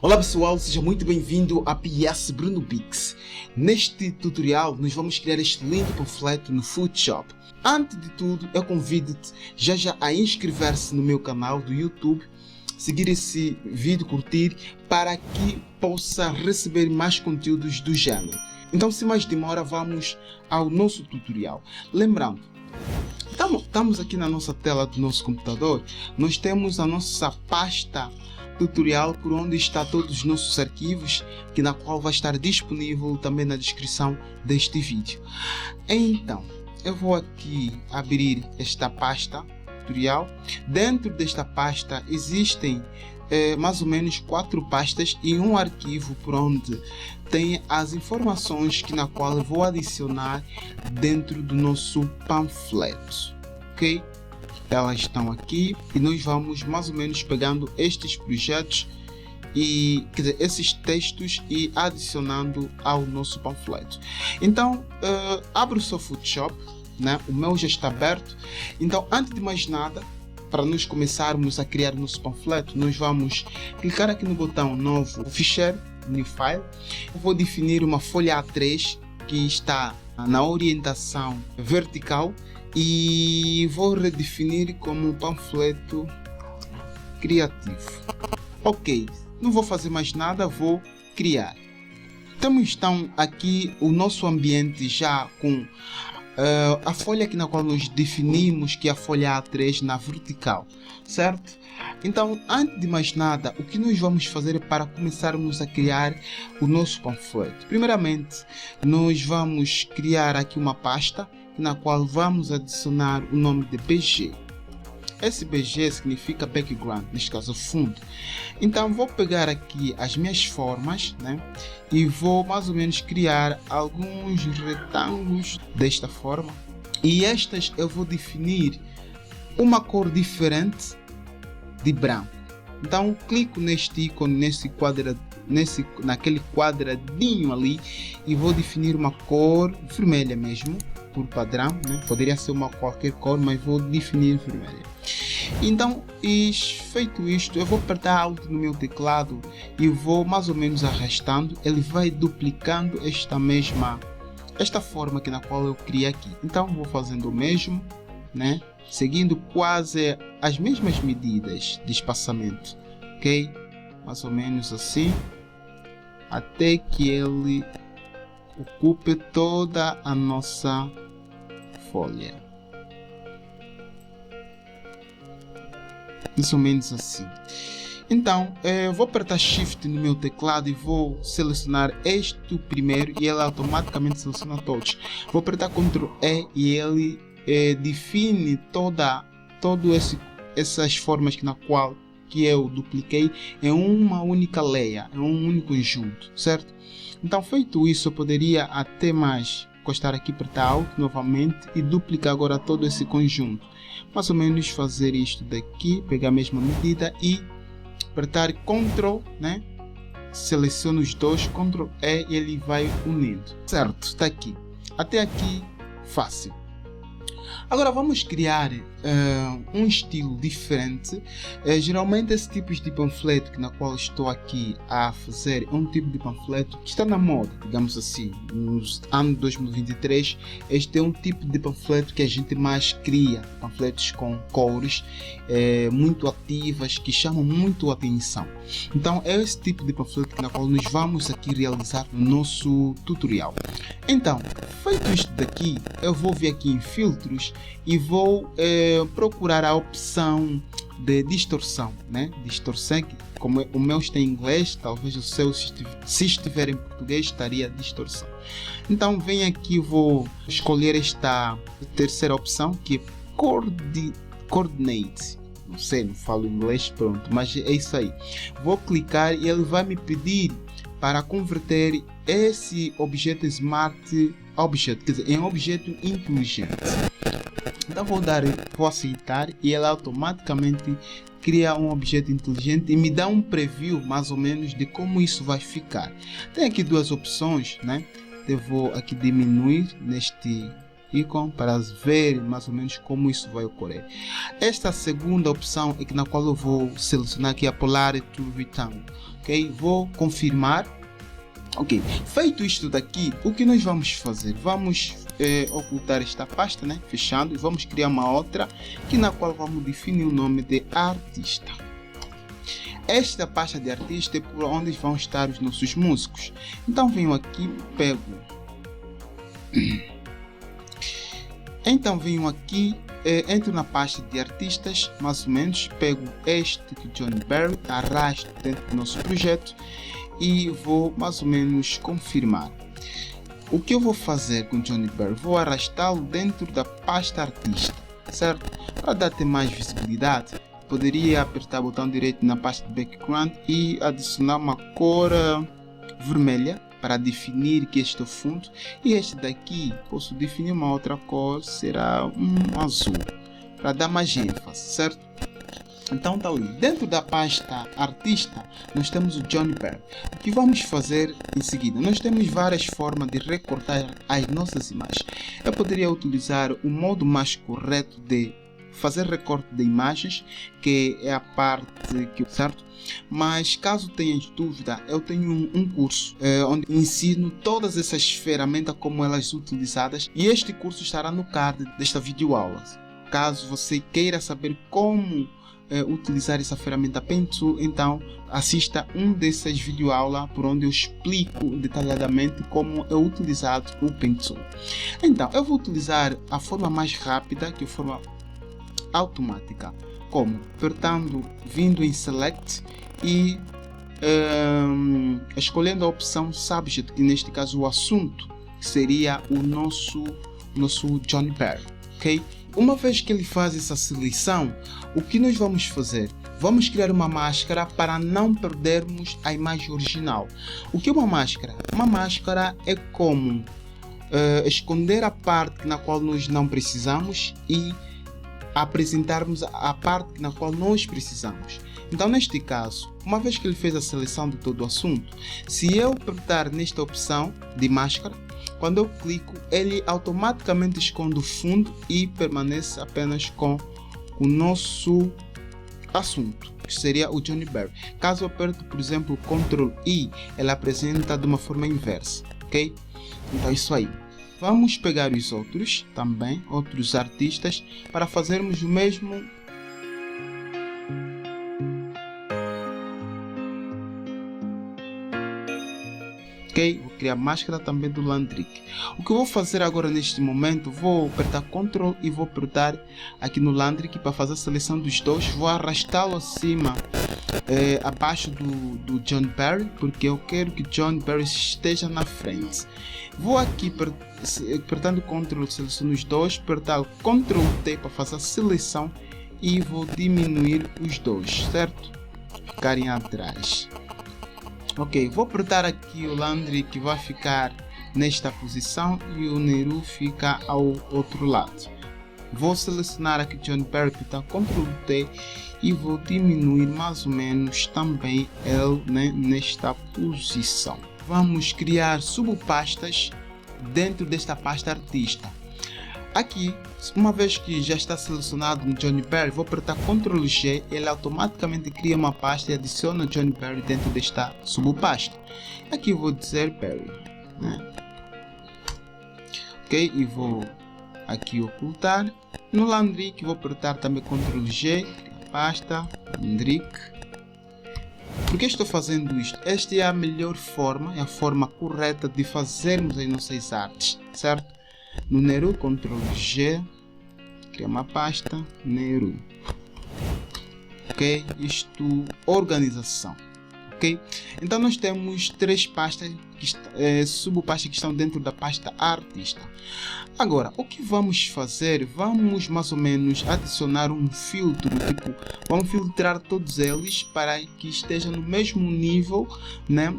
Olá pessoal, seja muito bem-vindo a PS Bruno Pix. Neste tutorial nós vamos criar este lindo panfleto no Photoshop. Antes de tudo, eu convido-te já a inscrever-se no meu canal do YouTube, seguir esse vídeo, curtir, para que possa receber mais conteúdos do gênero. Então, sem mais demora, vamos ao nosso tutorial. Lembrando, estamos aqui na nossa tela do nosso computador, nós temos a nossa pasta tutorial por onde está todos os nossos arquivos, na qual vai estar disponível também na descrição deste vídeo. Então, eu vou aqui abrir esta pasta tutorial. Dentro desta pasta existem mais ou menos 4 pastas e um arquivo por onde tem as informações na qual eu vou adicionar dentro do nosso panfleto, ok? Elas estão aqui e nós vamos mais ou menos pegando estes projetos e esses textos e adicionando ao nosso panfleto. Então abra o seu Photoshop, né? O meu já está aberto. Então, antes de mais nada, para nós começarmos a criar nosso panfleto, nós vamos clicar aqui no botão novo ficheiro, new file. Eu vou definir uma folha A3 que está na orientação vertical e vou redefinir como um panfleto criativo. Ok, não vou fazer mais nada, vou criar. Temos então aqui o nosso ambiente já com a folha aqui na qual nós definimos que é a folha A3 na vertical, certo? Então, antes de mais nada, o que nós vamos fazer para começarmos a criar o nosso panfleto? Primeiramente, nós vamos criar aqui uma pasta na qual vamos adicionar o nome de BG. Esse BG significa background, neste caso fundo. Então vou pegar aqui as minhas formas, né? E vou mais ou menos criar alguns retângulos desta forma. E estas eu vou definir uma cor diferente de branco. Então clico neste ícone, naquele quadradinho ali, e vou definir uma cor vermelha mesmo, por padrão, né? Poderia ser qualquer cor, mas vou definir vermelha. Então, feito isto, eu vou apertar Alt no meu teclado e vou mais ou menos arrastando. Ele vai duplicando esta forma na qual eu criei aqui. Então vou fazendo o mesmo, né? Seguindo quase as mesmas medidas de espaçamento, ok? Mais ou menos assim, até que ele ocupe toda a nossa folha. Mais ou menos assim. Então, eu vou apertar Shift no meu teclado e vou selecionar este primeiro e ele automaticamente seleciona todos. Vou apertar Ctrl E e ele define todas essas formas na qual eu dupliquei em uma única layer, em um único conjunto, certo? Então, feito isso, eu poderia até mais encostar aqui, apertar Alt novamente e duplicar agora todo esse conjunto. Mais ou menos fazer isto daqui, pegar a mesma medida e apertar Ctrl, né? Seleciono os dois, Ctrl E e ele vai unindo, certo? Está aqui. Até aqui, fácil. Agora vamos criar um estilo diferente. Geralmente esse tipo de panfleto na qual estou aqui a fazer é um tipo de panfleto que está na moda, digamos assim, nos anos 2023. Este é um tipo de panfleto que a gente mais cria, panfletos com cores muito ativas, que chamam muito a atenção. Então é esse tipo de panfleto na qual nós vamos aqui realizar no nosso tutorial. Então, feito isto daqui, eu vou vir aqui em filtros e vou procurar a opção de distorção, né? Distorção, como o meu está em inglês, talvez o seu, se estiver em português, estaria distorção. Então venho aqui, vou escolher esta terceira opção, que é coordinate. Não sei, não falo inglês, pronto, mas é isso aí. Vou clicar e ele vai me pedir para converter esse objeto Smart Object, quer dizer, em objeto inteligente. Então vou aceitar e ela automaticamente cria um objeto inteligente e me dá um preview mais ou menos de como isso vai ficar. Tem aqui duas opções, né? Eu vou aqui diminuir neste ícone para ver mais ou menos como isso vai ocorrer. Esta segunda opção é na qual eu vou selecionar aqui a Polarity to Rectangle. ok? Vou confirmar. Ok, feito isto daqui, o que nós vamos fazer? Vamos ocultar esta pasta, né? Fechando, e vamos criar uma outra, na qual vamos definir o nome de artista. Esta pasta de artista é por onde vão estar os nossos músicos. Então venho aqui, entro na pasta de artistas, mais ou menos, pego este que Johnny Berry, arrasto dentro do nosso projeto e vou mais ou menos confirmar. O que eu vou fazer com Johnny Berry? Vou arrastá-lo dentro da pasta artista, certo? Para dar até mais visibilidade, poderia apertar o botão direito na pasta de background e adicionar uma cor vermelha para definir que este é o fundo, e este daqui posso definir uma outra cor, será um azul, para dar mais ênfase, certo? Então está ali, dentro da pasta artista nós temos o Johnny Berry. O que vamos fazer em seguida? Nós temos várias formas de recortar as nossas imagens. Eu poderia utilizar o modo mais correto de fazer recorte de imagens, que é a parte que certo? Mas caso tenhas dúvida, eu tenho um curso onde ensino todas essas ferramentas, como elas são utilizadas, e este curso estará no card desta videoaula. Caso você queira saber como utilizar essa ferramenta Pen Tool, então assista um dessas videoaulas por onde eu explico detalhadamente como é utilizado o Pen Tool. Então eu vou utilizar a forma mais rápida, que é a forma automática, como apertando, vindo em Select e escolhendo a opção Subject, que neste caso o assunto, que seria o nosso Johnny Berry, ok? Uma vez que ele faz essa seleção, o que nós vamos fazer? Vamos criar uma máscara para não perdermos a imagem original. O que é uma máscara? Uma máscara é como esconder a parte na qual nós não precisamos e apresentarmos a parte na qual nós precisamos. Então, neste caso, uma vez que ele fez a seleção de todo o assunto, se eu apertar nesta opção de máscara, quando eu clico, ele automaticamente esconde o fundo e permanece apenas com o nosso assunto, que seria o Johnny Berry. Caso eu aperte, por exemplo, Ctrl I, ele apresenta de uma forma inversa, ok? Então, isso aí. Vamos pegar os outros também, outros artistas, para fazermos o mesmo. Ok, vou criar máscara também do Landrick. O que eu vou fazer agora neste momento, vou apertar Ctrl e vou apertar aqui no Landrick para fazer a seleção dos dois. Vou arrastá-lo acima, abaixo do John Berry, porque eu quero que John Berry esteja na frente. Vou aqui apertando Ctrl, seleciono os dois, apertar Ctrl T para fazer a seleção e vou diminuir os dois, certo? Ficarem atrás. Ok, vou apertar aqui o Landry, que vai ficar nesta posição, e o Neru fica ao outro lado. Vou selecionar aqui John Berry, apertar Ctrl T e vou diminuir mais ou menos também ele, né, nesta posição. Vamos criar subpastas dentro desta pasta artista. Aqui, uma vez que já está selecionado no Johnny Berry, vou apertar Ctrl G, ele automaticamente cria uma pasta e adiciona Johnny Berry dentro desta subpasta. Aqui eu vou dizer Berry, né? Ok, e vou aqui ocultar. No Landrick vou apertar também Ctrl G, criar pasta, Landrick. Por que estou fazendo isto? Esta é a melhor forma, é a forma correta de fazermos as nossas artes, certo? No Neru, Ctrl G, criar uma pasta, Neru. Ok? Isto, organização. Ok? Então nós temos três pastas, subpastas que estão dentro da pasta artista. Agora, o que vamos fazer? Vamos mais ou menos adicionar um filtro, tipo, vamos filtrar todos eles para que estejam no mesmo nível, né?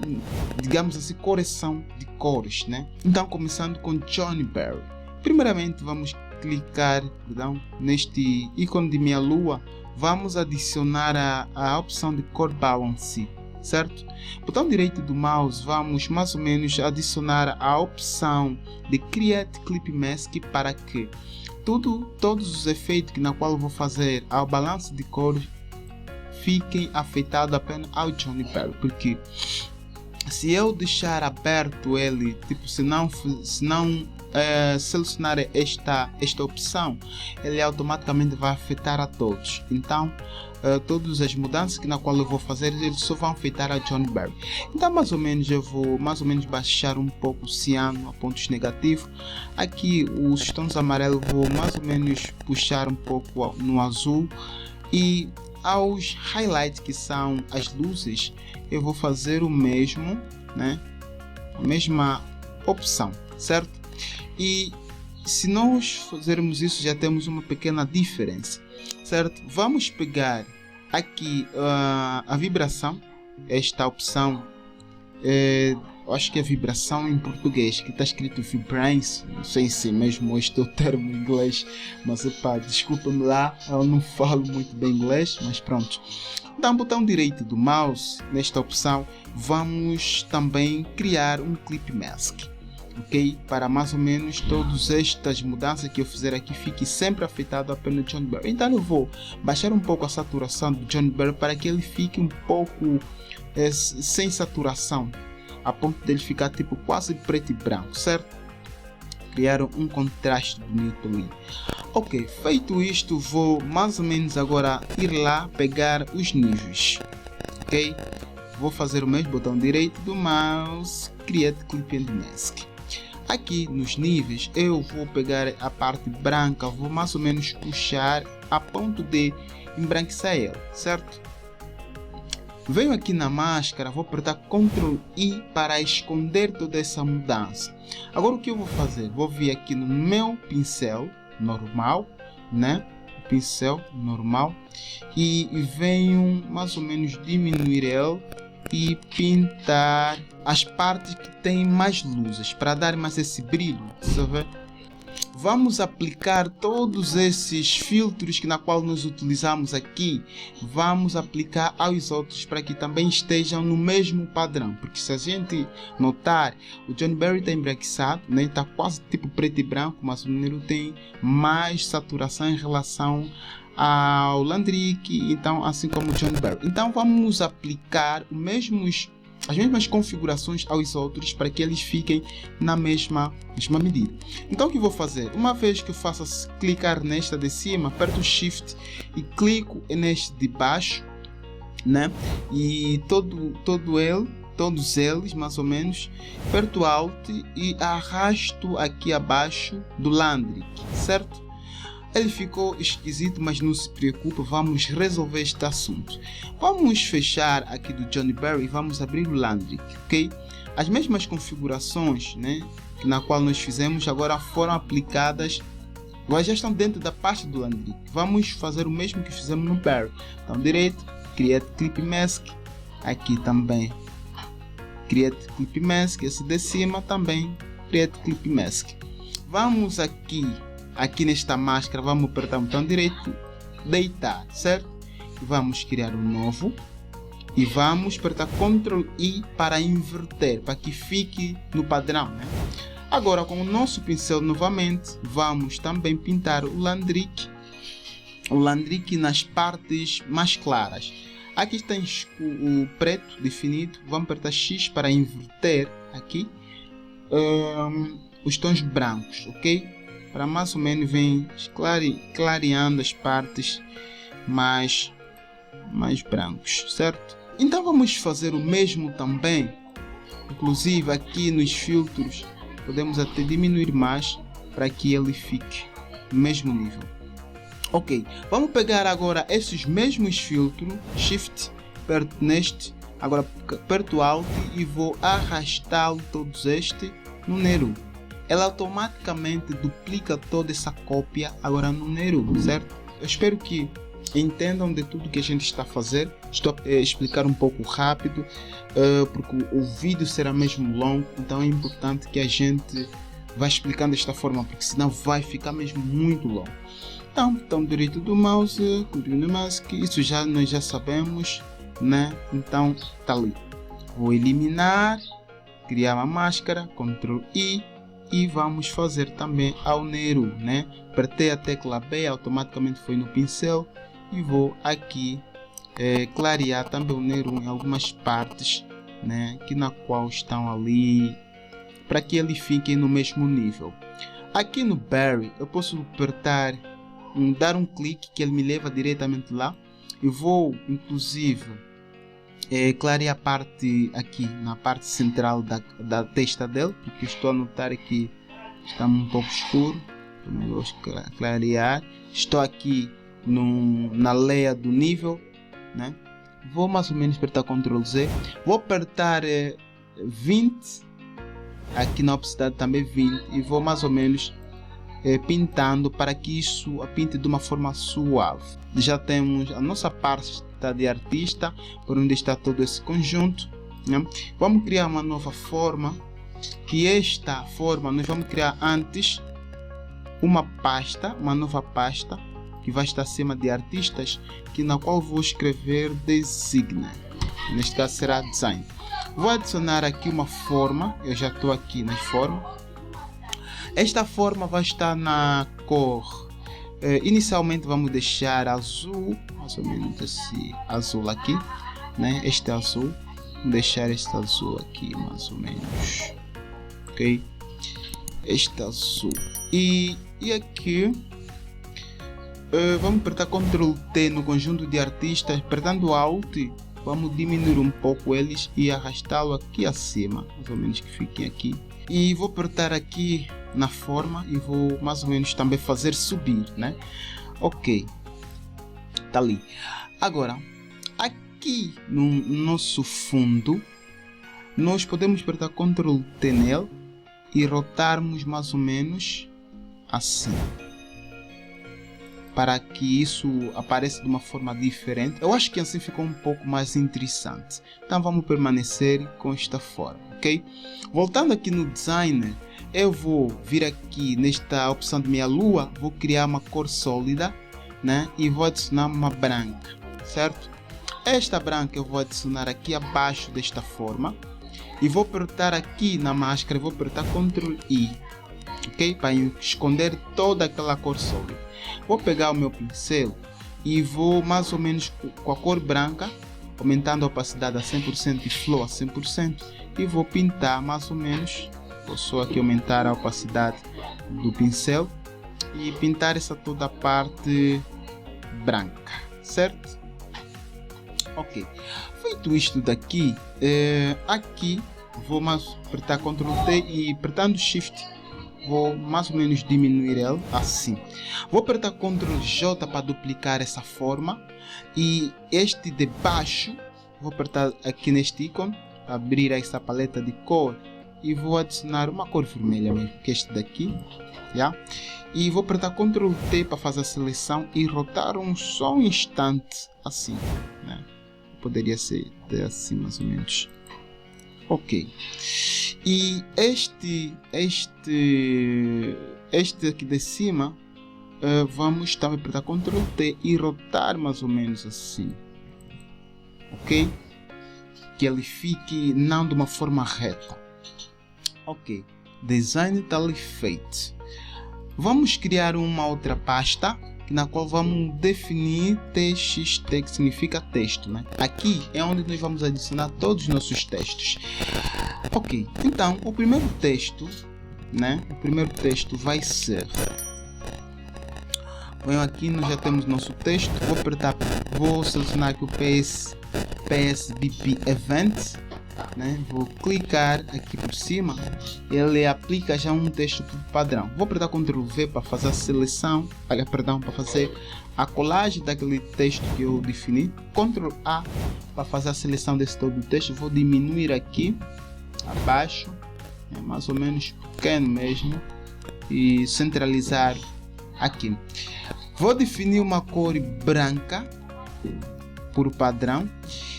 Digamos assim, correção de cores, né? Então, começando com Johnny Berry. Primeiramente, vamos clicar, neste ícone de minha lua, vamos adicionar a opção de cor balance, certo? Botão direito do mouse, vamos mais ou menos adicionar a opção de Create Clip Mask para que todos os efeitos na qual eu vou fazer ao balanço de cores fiquem afetados apenas ao Johnny Berry, porque se eu deixar aberto ele, tipo, se não selecionar esta opção, ele automaticamente vai afetar a todos. Então todas as mudanças na qual eu vou fazer, eles só vão afetar a Johnny Berry. Então eu vou baixar um pouco o ciano a pontos negativos. Aqui os tons amarelos vou mais ou menos puxar um pouco no azul, e aos highlights, que são as luzes, eu vou fazer o mesmo, né? A mesma opção, certo? E se nós fizermos isso, já temos uma pequena diferença, certo? Vamos pegar aqui a vibração, esta opção, eu acho que é vibração em português, que está escrito vibrance, não sei se mesmo este é o termo em inglês, mas desculpa-me lá, eu não falo muito bem inglês, mas pronto. Dá um botão direito do mouse, nesta opção, vamos também criar um clip mask. Ok? Para mais ou menos todas estas mudanças que eu fizer aqui fique sempre afetado apenas no Johnny Berry. Então eu vou baixar um pouco a saturação do Johnny Berry para que ele fique um pouco sem saturação, a ponto dele ficar tipo quase preto e branco, certo? Criar um contraste bonito ali. Ok, feito isto, vou mais ou menos agora ir lá pegar os níveis. Ok? Vou fazer o mesmo, botão direito do mouse, Create Clip and Mask. Aqui nos níveis eu vou pegar a parte branca, vou mais ou menos puxar a ponto de embranquecer ela, certo? Venho aqui na máscara, vou apertar Ctrl I para esconder toda essa mudança. Agora o que eu vou fazer? Vou vir aqui no meu pincel normal, né? Pincel normal, e venho mais ou menos diminuir ele e pintar as partes que têm mais luzes para dar mais esse brilho, sabe? Vamos aplicar todos esses filtros na qual nós utilizamos aqui, vamos aplicar aos outros para que também estejam no mesmo padrão, porque se a gente notar, o Johnny Berry está embranquiçado, né? Está quase tipo preto e branco, mas o Nero tem mais saturação em relação ao Landrick, então assim como o Johnny Berry. Então vamos aplicar as mesmas configurações aos outros para que eles fiquem na mesma medida. Então o que vou fazer? Uma vez que eu faço clicar nesta de cima, aperto o Shift e clico neste de baixo, né? E todos eles mais ou menos, aperto Alt e arrasto aqui abaixo do Landrick, certo? Ele ficou esquisito, mas não se preocupe, vamos resolver este assunto. Vamos fechar aqui do Johnny Berry e vamos abrir o Landrick, ok? As mesmas configurações, né, na qual nós fizemos, agora foram aplicadas, agora já estão dentro da pasta do Landrick. Vamos fazer o mesmo que fizemos no Berry. Então direito, Create Clip Mask, aqui também Create Clip Mask, esse de cima também Create Clip Mask. Vamos aqui nesta máscara, vamos apertar o botão direito, deitar, certo? Vamos criar um novo e vamos apertar Ctrl I para inverter, para que fique no padrão, né? Agora com o nosso pincel novamente, vamos também pintar o Landrick nas partes mais claras. Aqui está o preto definido, vamos apertar X para inverter aqui os tons brancos, ok? Para mais ou menos vem clareando as partes mais brancos, certo? Então vamos fazer o mesmo também, inclusive aqui nos filtros podemos até diminuir mais para que ele fique no mesmo nível. Ok, vamos pegar agora esses mesmos filtros, Shift, aperto neste, agora aperto Alt e vou arrastá-lo todos no Nero. Ela automaticamente duplica toda essa cópia agora no Nero, certo? Eu espero que entendam de tudo que a gente está a fazer. Estou a explicar um pouco rápido, porque o vídeo será mesmo longo, então é importante que a gente vá explicando desta forma, porque senão vai ficar mesmo muito longo. Então, botão direito do mouse, Continue Mask, isso nós já sabemos, né? Então, está ali. Vou eliminar, criar uma máscara, Ctrl I. E vamos fazer também ao Nero, né? Apertei a tecla B, automaticamente foi no pincel e vou aqui clarear também o Nero em algumas partes, né, que na qual estão ali, para que ele fique no mesmo nível. Aqui no Barry eu posso apertar, dar um clique que ele me leva diretamente lá. Eu vou inclusive clarear a parte aqui na parte central da testa dele, porque estou a notar que está um pouco escuro. Também vou clarear. Estou aqui na leia do nível, né? Vou mais ou menos apertar Ctrl Z. Vou apertar 20 aqui na opacidade também 20 e vou mais ou menos pintando para que isso pinte de uma forma suave. Já temos a nossa pasta de artista, por onde está todo esse conjunto, né? Vamos criar uma nova forma, que esta forma nós vamos criar antes uma nova pasta que vai estar acima de artistas, na qual vou escrever designer, neste caso será design. Vou adicionar aqui uma forma, eu já estou aqui na forma. Esta forma vai estar na cor, inicialmente vamos deixar azul, mais ou menos esse azul aqui, né? Este azul, vamos deixar este azul aqui mais ou menos, ok? Este azul e aqui vamos apertar Ctrl T no conjunto de artistas, apertando Alt, vamos diminuir um pouco eles e arrastá-lo aqui acima, mais ou menos que fiquem aqui. E vou apertar aqui na forma e vou mais ou menos também fazer subir, né? Ok, tá ali. Agora, aqui no nosso fundo, nós podemos apertar Ctrl T nele e rotarmos mais ou menos assim, para que isso apareça de uma forma diferente. Eu acho que assim ficou um pouco mais interessante. Então vamos permanecer com esta forma, ok? Voltando aqui no designer, eu vou vir aqui nesta opção de meia lua, vou criar uma cor sólida, né? E vou adicionar uma branca, certo? Esta branca eu vou adicionar aqui abaixo desta forma e vou apertar aqui na máscara, vou apertar Ctrl I, ok? Para esconder toda aquela cor sólida. Vou pegar o meu pincel e vou mais ou menos com a cor branca, aumentando a opacidade a 100% e flow a 100%, e vou pintar mais ou menos. Vou só aqui aumentar a opacidade do pincel e pintar essa toda a parte branca, certo? Ok, feito isto daqui, aqui vou mais apertar Ctrl T e apertando Shift vou mais ou menos diminuir ele assim. Vou apertar Ctrl J para duplicar essa forma e este de baixo vou apertar aqui neste ícone, abrir essa paleta de cor e vou adicionar uma cor vermelha mesmo, que é este daqui, já? E vou apertar Ctrl T para fazer a seleção e rotar só um instante assim, né? Poderia ser assim mais ou menos. Ok, e este aqui de cima, vamos também apertar Ctrl T e rotar mais ou menos assim, ok? Que ele fique não de uma forma reta. Ok, design está ali feito. Vamos criar uma outra pasta na qual vamos definir TXT, que significa texto, né? Aqui é onde nós vamos adicionar todos os nossos textos. Ok, então o primeiro texto, né? O primeiro texto vai ser, bom, aqui nós já temos nosso texto. Vou selecionar aqui o PSBP Event, né? Vou clicar aqui por cima, ele aplica já um texto padrão. Vou apertar Ctrl V para fazer a seleção, para fazer a colagem daquele texto que eu defini. Ctrl A para fazer a seleção desse todo o texto. Vou diminuir aqui abaixo, mais ou menos pequeno mesmo, e centralizar aqui. Vou definir uma cor branca por padrão.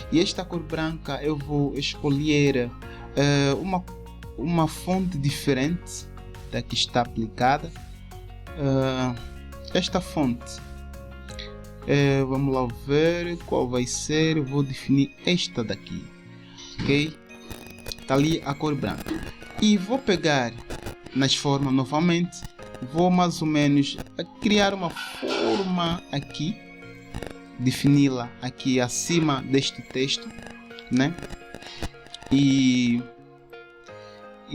E esta cor branca eu vou escolher uma fonte diferente da que está aplicada. Esta fonte, vamos lá ver qual vai ser. Eu vou definir esta daqui, ok? Está ali a cor branca. E vou pegar nas formas novamente. Vou mais ou menos criar uma forma aqui, defini-la aqui acima deste texto, né? E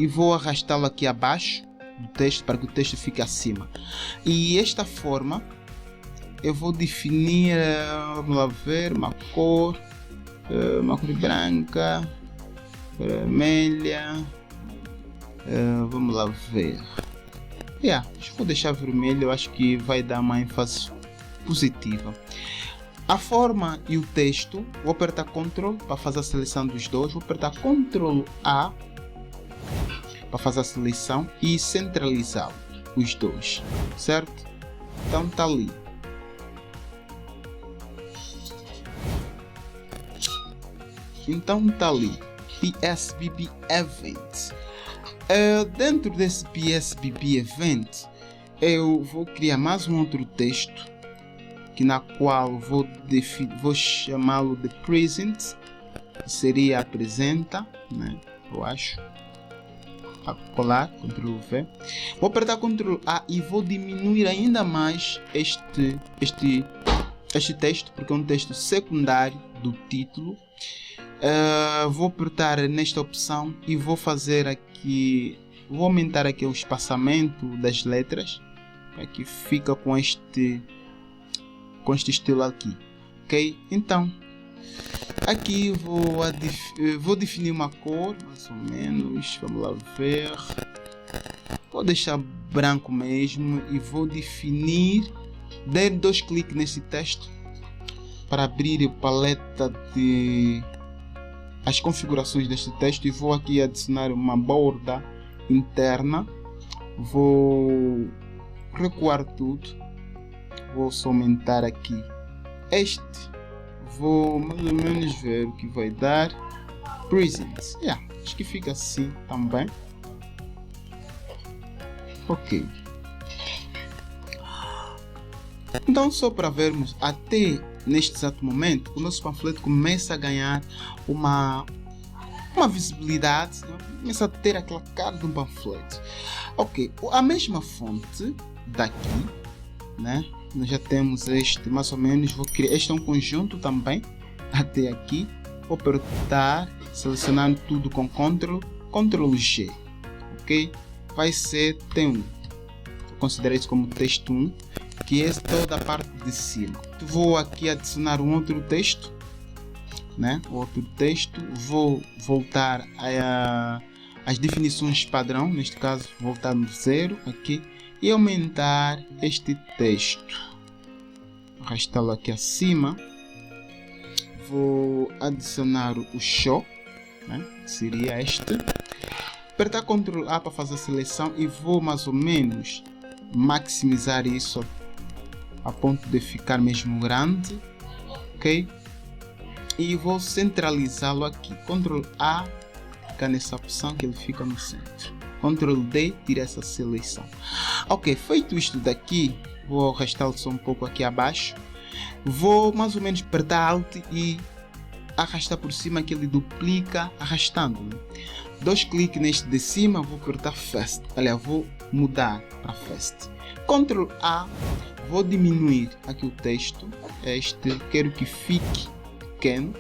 vou arrastá-lo aqui abaixo do texto para que o texto fique acima. E esta forma eu vou definir, vamos lá ver, uma cor branca, vermelha, vamos lá ver. Vou deixar vermelho, eu acho que vai dar uma ênfase positiva. A forma e o texto, vou apertar Ctrl para fazer a seleção dos dois, vou apertar Ctrl A para fazer a seleção e centralizar os dois, certo? Então está ali. PSBB Event. Dentro desse PSBB Event, eu vou criar mais um outro texto, na qual vou chamá-lo de Present, que seria apresenta, né? Eu acho. A colar, Ctrl V. Vou apertar Ctrl A e vou diminuir ainda mais este texto, porque é um texto secundário do título. Vou apertar nesta opção e vou fazer aqui, vou aumentar aqui o espaçamento das letras, para que fica com este estilo aqui, ok? Então aqui vou definir uma cor, mais ou menos, vamos lá ver, vou deixar branco mesmo e vou definir, dar 2 cliques nesse texto para abrir a paleta de as configurações deste texto, e vou aqui adicionar uma borda interna, vou recuar tudo, vou só aumentar aqui vou mais ou menos ver o que vai dar. Presents, acho que fica assim também, ok. Então, só para vermos, até neste exato momento o nosso panfleto começa a ganhar uma visibilidade, né? Começa a ter aquela cara de um panfleto, ok. A mesma fonte daqui, né? Nós já temos este mais ou menos, vou criar, este é um conjunto também, até aqui, vou apertar, selecionando tudo com Ctrl G, ok? Vai ser T1, vou considerar isso como texto 1, que é toda a parte de cima. Vou aqui adicionar um outro texto, né? Vou voltar às definições padrão, neste caso voltar no 0 aqui, e aumentar este texto, arrastá-lo aqui acima. Vou adicionar o show, né? Seria este. Apertar Ctrl A para fazer a seleção e vou mais ou menos maximizar isso a ponto de ficar mesmo grande, ok? E vou centralizá-lo aqui. Ctrl A, clicar nessa opção que ele fica no centro. Ctrl D, tira essa seleção. Ok, feito isto daqui, vou arrastá-lo só um pouco aqui abaixo. Vou mais ou menos apertar Alt e arrastar por cima, que ele duplica arrastando, né? 2 cliques neste de cima, vou apertar First. Aliás, vou mudar para First. Ctrl A, vou diminuir aqui o texto. Quero que fique pequeno.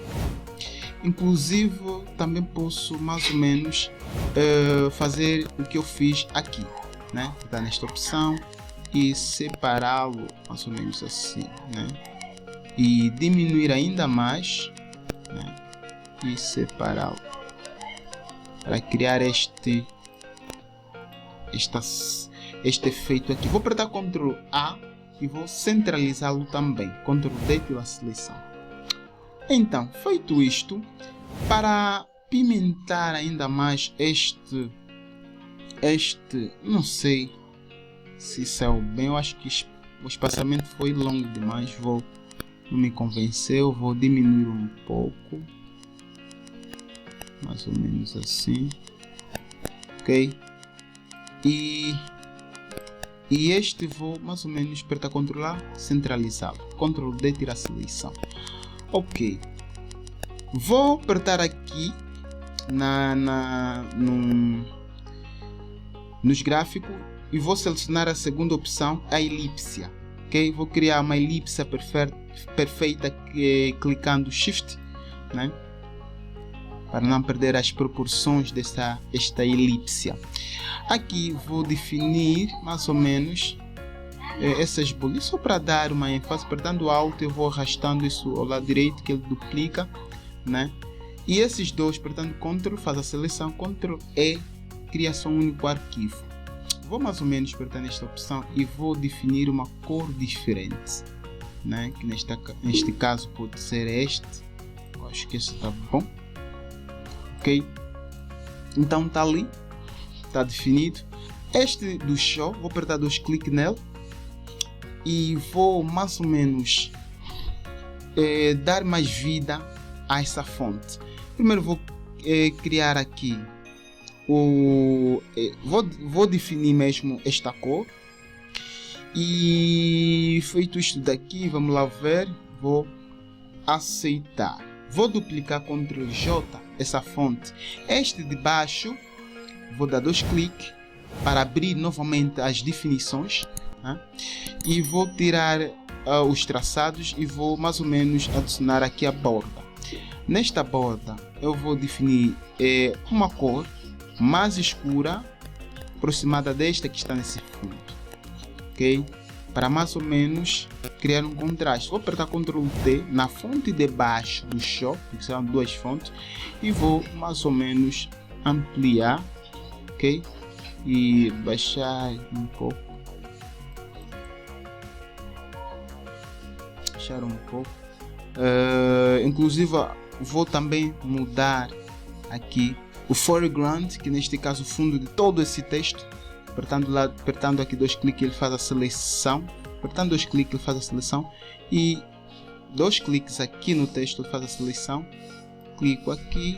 Inclusive, também posso mais ou menos fazer o que eu fiz aqui, né? Dar nesta opção e separá-lo mais ou menos assim, né? E diminuir ainda mais, né? E separá-lo para criar este efeito aqui. Vou apertar Ctrl A e vou centralizá-lo também. Ctrl D pela seleção. Então, feito isto, para pimentar ainda mais não sei se saiu bem, eu acho que o espaçamento foi longo demais, não me convenceu, vou diminuir um pouco, mais ou menos assim, ok? E este vou mais ou menos apertar Ctrl A, centralizá-lo, Ctrl D, tirar a seleção. Ok, vou apertar aqui nos gráficos e vou selecionar a segunda opção, a elipse, ok? Vou criar uma elipse perfeita clicando Shift, né? Para não perder as proporções desta elipse. Aqui vou definir mais ou menos essas bolinhas, só para dar uma ênfase. Apertando Alt eu vou arrastando isso ao lado direito, que ele duplica, né? E esses dois, apertando Ctrl, faz a seleção, Ctrl E, cria-se um único arquivo. Vou mais ou menos apertar nesta opção e vou definir uma cor diferente, né? Que neste caso pode ser este. Eu acho que esse está bom. Ok? Então está ali, está definido. Este do show, vou apertar 2 cliques nele e vou mais ou menos dar mais vida a essa fonte. Primeiro vou criar aqui vou definir mesmo esta cor, e feito isto daqui, vamos lá ver, vou aceitar, vou duplicar Ctrl J essa fonte, este de baixo, vou dar 2 cliques para abrir novamente as definições, né? E vou tirar os traçados e vou mais ou menos adicionar aqui a borda. Nesta borda eu vou definir uma cor mais escura, aproximada desta que está nesse fundo, ok? Para mais ou menos criar um contraste. Vou apertar Ctrl T na fonte de baixo do show, que são 2 fontes, e vou mais ou menos ampliar, ok? E baixar um pouco, inclusive vou também mudar aqui o foreground, que neste caso o fundo de todo esse texto. Apertando aqui 2 cliques ele faz a seleção, apertando 2 cliques ele faz a seleção, e 2 cliques aqui no texto ele faz a seleção. Clico aqui,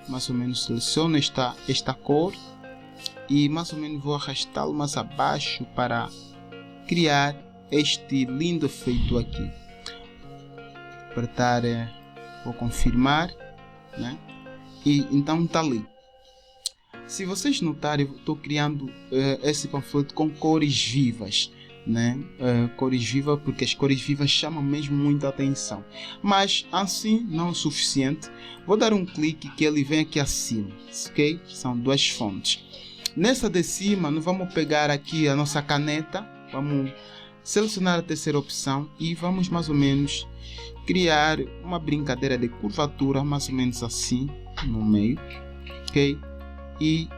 mais ou menos seleciono esta cor e mais ou menos vou arrastá-lo mais abaixo para criar este lindo efeito aqui. Apertar, vou confirmar, né? E então está ali. Se vocês notarem, eu estou criando esse panfleto com cores vivas, né? Cores vivas, porque as cores vivas chamam mesmo muita atenção. Mas assim não é o suficiente. Vou dar um clique que ele vem aqui acima, ok? São 2 fontes. Nessa de cima, nós vamos pegar aqui a nossa caneta, vamos selecionar a terceira opção e vamos mais ou menos criar uma brincadeira de curvatura, mais ou menos assim, no meio, ok? E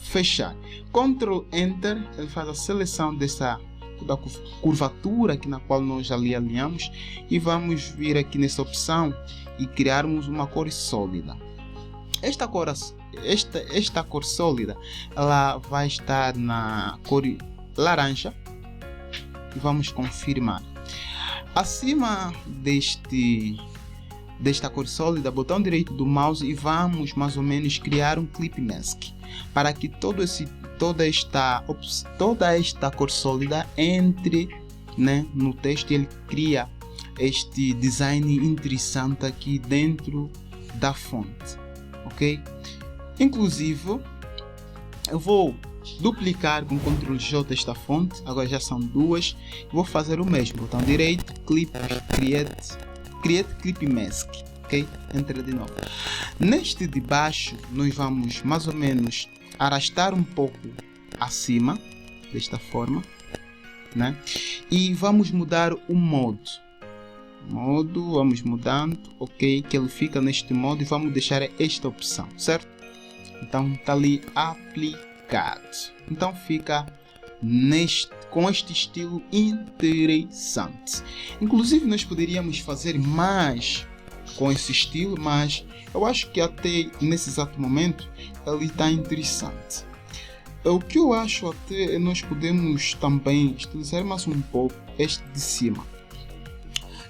fechar. Ctrl Enter, ele faz a seleção dessa da curvatura aqui na qual nós ali alinhamos, e vamos vir aqui nessa opção e criarmos uma cor sólida. Esta cor sólida, ela vai estar na cor laranja, e vamos confirmar. Acima desta cor sólida, botão direito do mouse, e vamos mais ou menos criar um clip mask para que toda esta cor sólida entre, né, no texto. Ele cria este design interessante aqui dentro da fonte, ok? Inclusive eu vou duplicar com Ctrl J esta fonte, agora já são 2, vou fazer o mesmo, botão direito, clip, create clip mask, ok? Enter de novo. Neste de baixo nós vamos mais ou menos arrastar um pouco acima, desta forma, né? E vamos mudar o modo, vamos mudando, ok? Que ele fica neste modo, e vamos deixar esta opção, certo? Então está ali aplicado. Então fica com este estilo interessante. Inclusive nós poderíamos fazer mais com esse estilo, mas eu acho que até nesse exato momento ele está interessante. O que eu acho até nós podemos também estilizar mais um pouco este de cima.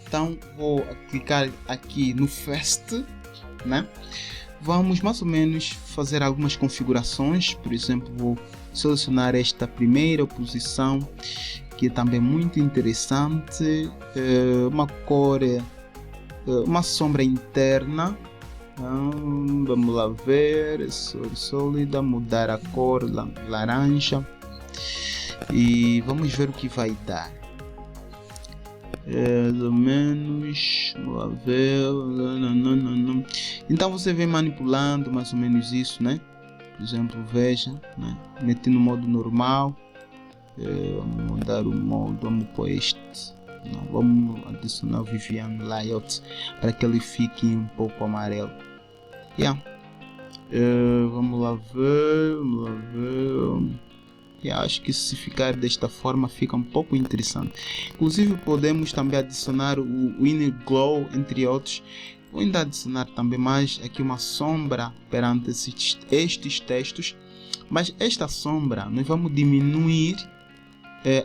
Então vou clicar aqui no First, né? Vamos mais ou menos fazer algumas configurações. Por exemplo, vou selecionar esta primeira posição, que é também muito interessante, uma cor, uma sombra interna. Então, vamos lá ver, sólida, mudar a cor laranja, e vamos ver o que vai dar. mais ou menos, vamos lá ver, então você vem manipulando mais ou menos isso, né? Por exemplo, veja, né? Meti no modo normal, vamos mudar o modo, vamos pôr este, não, vamos adicionar o Vivian Layout para que ele fique um pouco amarelo. Vamos lá ver. Acho que se ficar desta forma fica um pouco interessante. Inclusive podemos também adicionar o Inner Glow, entre outros. Vou ainda adicionar também mais aqui uma sombra perante estes textos. Mas esta sombra nós vamos diminuir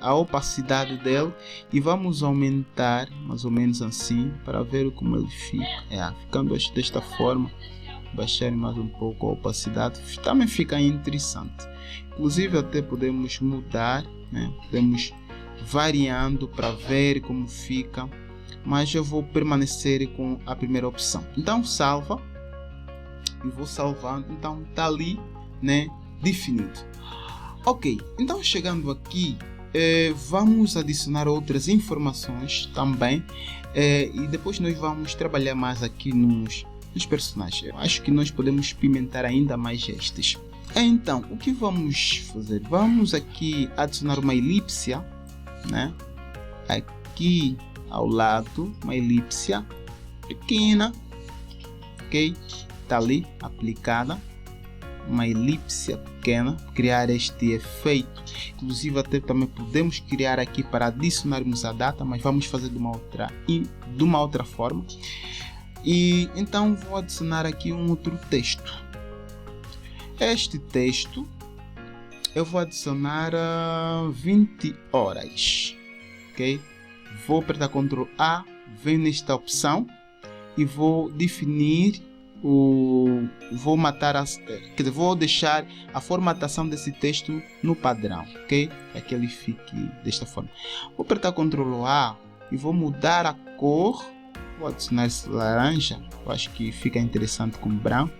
a opacidade dele e vamos aumentar mais ou menos assim para ver como ele fica. Ficando desta forma, baixar mais um pouco a opacidade, também fica interessante. Inclusive até podemos mudar, né? Podemos variando para ver como fica, mas eu vou permanecer com a primeira opção. Então salva e vou salvando, então está ali, né, definido. Ok, então chegando aqui, vamos adicionar outras informações também, e depois nós vamos trabalhar mais aqui nos personagens. Eu acho que nós podemos pimentar ainda mais estes. Então, o que vamos fazer? Vamos aqui adicionar uma elipse, né? Aqui ao lado, uma elipse pequena, ok? Está ali aplicada, uma elipse pequena, criar este efeito. Inclusive até também podemos criar aqui para adicionarmos a data, mas vamos fazer de uma outra forma. E então vou adicionar aqui um outro texto. Este texto eu vou adicionar 20 horas, ok? Vou apertar Ctrl A, venho nesta opção e vou definir vou deixar a formatação desse texto no padrão, ok? Para que ele fique desta forma. Vou apertar Ctrl A e vou mudar a cor. Vou adicionar esse laranja, eu acho que fica interessante com branco.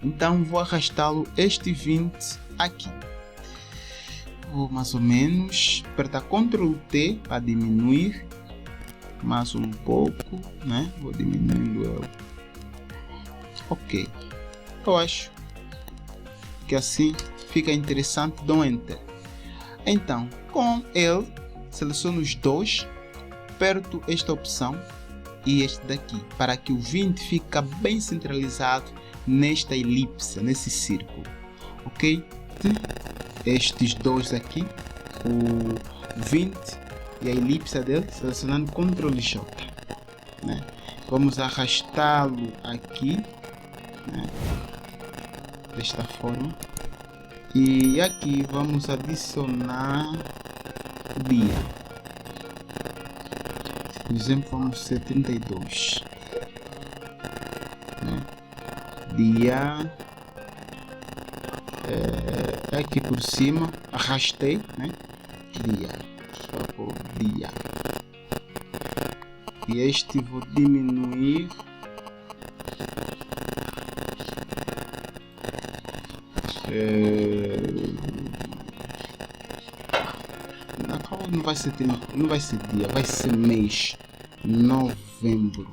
Então vou arrastá-lo este 20 aqui. Vou mais ou menos apertar Ctrl T para diminuir mais um pouco, né? Vou diminuindo ele. Ok, eu acho que assim fica interessante. Dou Enter. Então com ele seleciono os dois, aperto esta opção e este daqui para que o 20 fique bem centralizado nesta elipse, nesse círculo, ok? Estes dois aqui, o 20 e a elipse dele, selecionando Ctrl J, né? Vamos arrastá-lo aqui, né? Desta forma, e aqui vamos adicionar dia. Por exemplo, vamos ser 32, né? Dia, aqui por cima, arrastei, né? Dia, dia. E este vou diminuir não vai ser 30, não vai ser dia, vai ser mês. Novembro.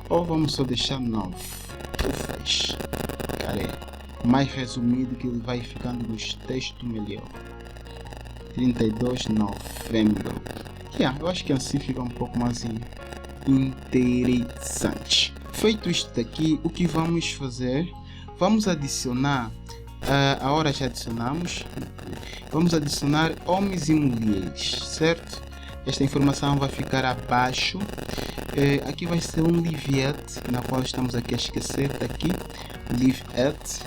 Ou vamos só deixar 9. Cara, mais resumido que ele vai ficando nos textos melhor. 32 de novembro. Eu acho que assim fica um pouco mais interessante. Feito isto daqui, o que vamos fazer? Vamos adicionar, a hora já adicionamos, vamos adicionar homens e mulheres, certo? Esta informação vai ficar abaixo. Aqui vai ser um Liviet, na qual estamos aqui a esquecer, daqui, Liviet,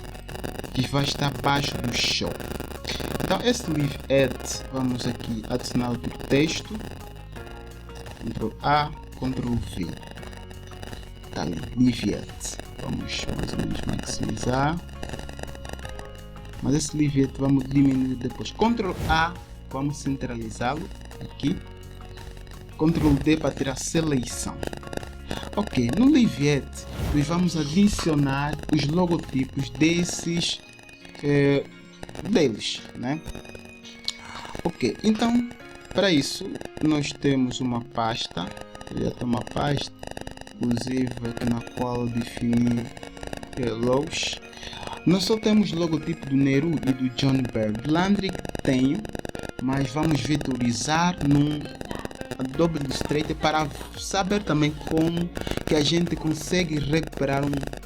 que vai estar abaixo do show. Então esse Liviet, vamos aqui adicionar outro texto, Ctrl A, Ctrl V, tá ali, Liviet. Vamos mais ou menos maximizar, mas esse Liviet vamos diminuir depois. Ctrl A, vamos centralizá-lo aqui, Ctrl D para tirar a seleção. Ok, no Liviet nós vamos adicionar os logotipos desses deles, né? Ok, então para isso nós temos uma pasta, eu já tenho uma pasta, inclusive aqui na qual eu defini logos. Nós só temos logotipo do Nehru e do John Berry. Do Landry tenho, mas vamos vetorizar num Adobe Illustrator para saber também como que a gente consegue recuperar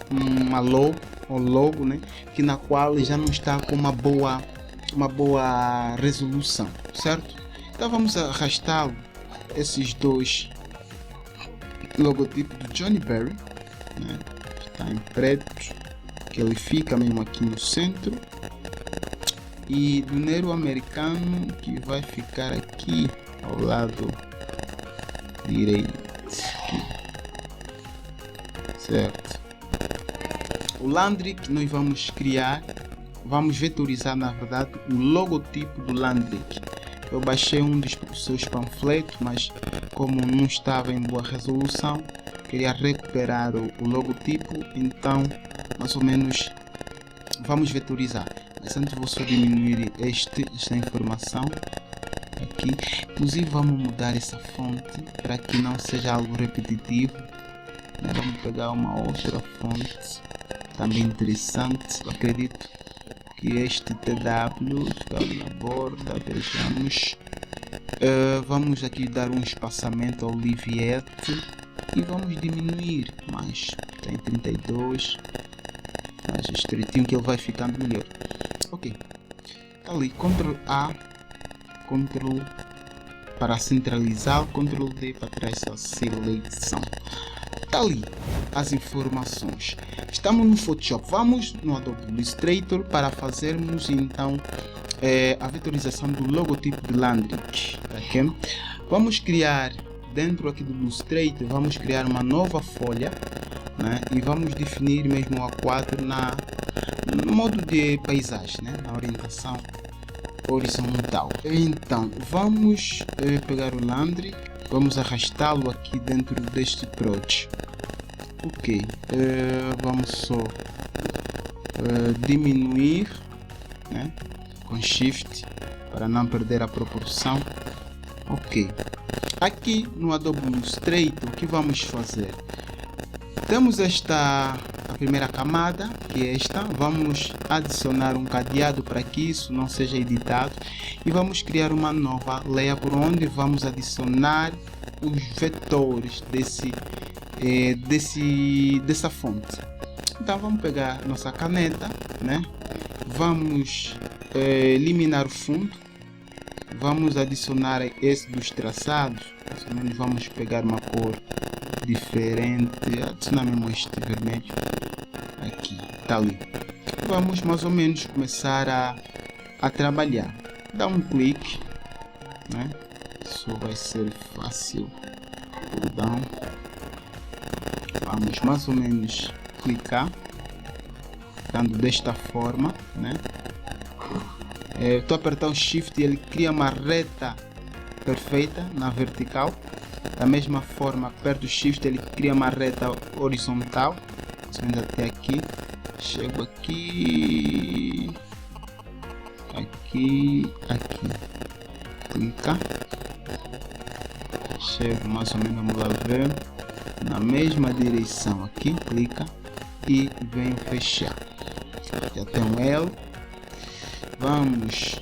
uma logo, né, que na qual já não está com uma boa resolução, certo? Então vamos arrastá-lo, esses dois logotipos do Johnny Berry, né? Está em preto, que ele fica mesmo aqui no centro, e do Nehru americano, que vai ficar aqui ao lado direito, aqui. Certo? O Landry que nós vamos criar, vamos vetorizar na verdade o logotipo do Landry. Eu baixei um dos seus panfletos, mas como não estava em boa resolução, queria recuperar o logotipo, então mais ou menos vamos vetorizar. Mas antes vou só diminuir esta informação aqui. Inclusive vamos mudar essa fonte para que não seja algo repetitivo, né? Vamos pegar uma outra fonte também interessante. Eu acredito que este TW na borda, vejamos, vamos aqui dar um espaçamento ao Oliviette e vamos diminuir mais, tem 32, mais estreitinho que ele vai ficando melhor. Ok, tá ali, Ctrl A, Ctrl para centralizar, Ctrl D para trazer essa seleção. Tá ali as informações. Estamos no Photoshop, vamos no Adobe Illustrator para fazermos então a vetorização do logotipo de Landry. Okay? Vamos criar dentro aqui do Illustrator, vamos criar uma nova folha, né? E vamos definir mesmo o A4 no modo de paisagem, né? Na orientação horizontal. Então vamos pegar o Landry, vamos arrastá-lo aqui dentro deste project. Ok, vamos só diminuir, né, com Shift para não perder a proporção. Ok, aqui no Adobe Illustrator o que vamos fazer? Temos a primeira camada, que é esta. Vamos adicionar um cadeado para que isso não seja editado e vamos criar uma nova layer por onde vamos adicionar os vetores dessa fonte. Então vamos pegar nossa caneta, né? Vamos eliminar o fundo, vamos adicionar esse dos traçados, mais ou menos vamos pegar uma cor diferente, adicionar mesmo este vermelho aqui, tá ali. Vamos mais ou menos começar a trabalhar. Dá um clique, né? Isso vai ser fácil. Perdão. Vamos mais ou menos clicar, dando desta forma, né? Estou a apertar o Shift e ele cria uma reta perfeita na vertical. Da mesma forma, aperto o Shift, ele cria uma reta horizontal. Subindo até aqui, chego aqui, aqui, clica, chego mais ou menos, vamos lá ver, na mesma direção aqui, clica e venho fechar. Já tem um L, vamos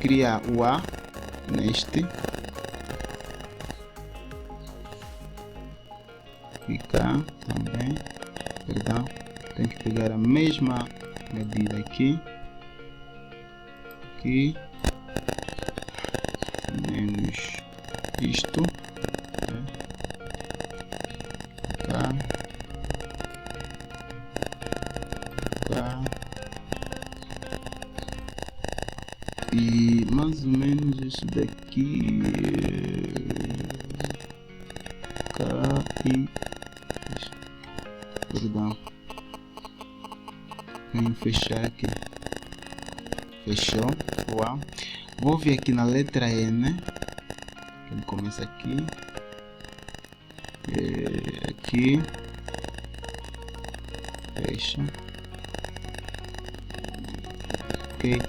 criar o A neste, clicar também, perdão, tem que pegar a mesma medida aqui, menos isto, cá, e mais ou menos isso daqui, cá e perdão, vou fechar aqui, fechou. Uau. Vou vir aqui na letra N, ele começa aqui, aqui, fecha, ok?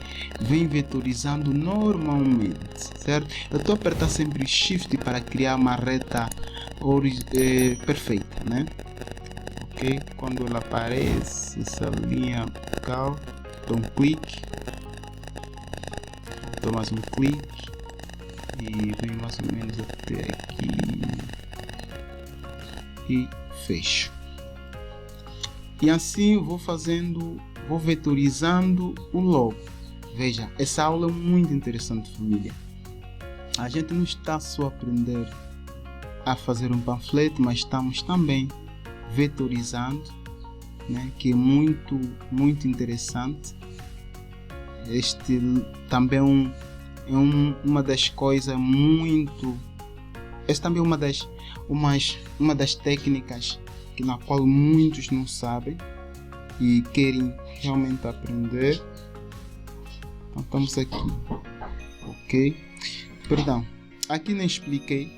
Vem vetorizando normalmente, certo? Eu estou a apertar sempre Shift para criar uma reta perfeita, né? Ok? Quando ela aparece, essa linha vertical, dou um clique, dou mais um clique e venho mais ou menos até aqui e fecho. E assim vou vetorizando o logo. Veja, essa aula é muito interessante, família. A gente não está só a aprender a fazer um panfleto, mas estamos também vetorizando, né, que é muito interessante. Este também é uma das coisas muito... Esta também é uma das técnicas na qual muitos não sabem e querem realmente aprender. Então estamos aqui, ok? Perdão, aqui nem expliquei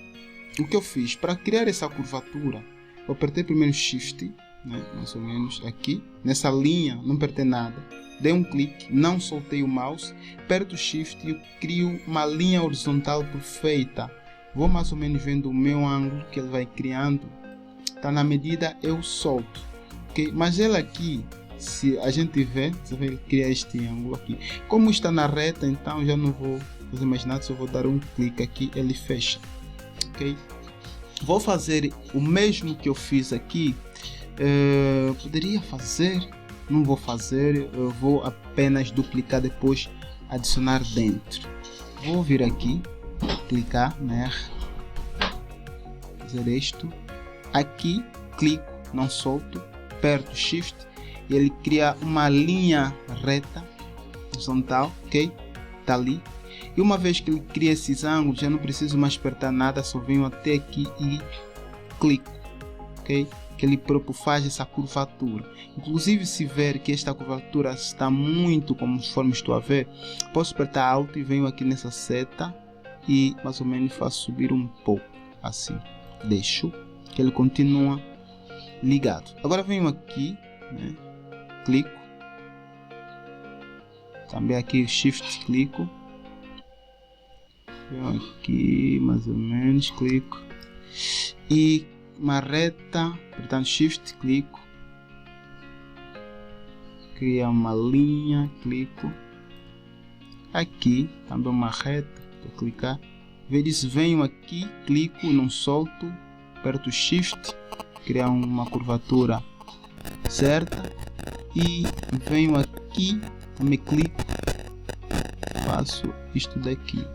o que eu fiz para criar essa curvatura. Eu apertei primeiro Shift, né, mais ou menos aqui nessa linha, não apertei nada, dei um clique, não soltei o mouse, aperto Shift e eu crio uma linha horizontal perfeita. Vou mais ou menos vendo o meu ângulo que ele vai criando. Tá, na medida eu solto, ok? Mas ele aqui, se a gente ver, você vai criar este ângulo aqui. Como está na reta, então já não vou fazer mais nada, só vou dar um clique aqui, ele fecha, ok? Vou fazer o mesmo que eu fiz aqui. Poderia fazer, não vou fazer, eu vou apenas duplicar, depois adicionar dentro. Vou vir aqui, clicar, né? Fazer isto. Aqui, clico, não solto, aperto Shift e ele cria uma linha reta, horizontal, ok? Está ali. E uma vez que ele cria esses ângulos, já não preciso mais apertar nada, só venho até aqui e clico, ok? Que ele próprio faz essa curvatura. Inclusive, se ver que esta curvatura está muito conforme estou a ver, posso apertar Alt e venho aqui nessa seta e mais ou menos faço subir um pouco, assim. Deixo que ele continua ligado. Agora venho aqui, né? Clico. Também aqui Shift, clico. Venho aqui mais ou menos, clico. E uma reta, portanto Shift, clico. Cria uma linha, clico. Aqui também uma reta, vou clicar. Venho aqui, clico, não solto, aperto Shift, criar uma curvatura certa e venho aqui, também clico, faço isto daqui.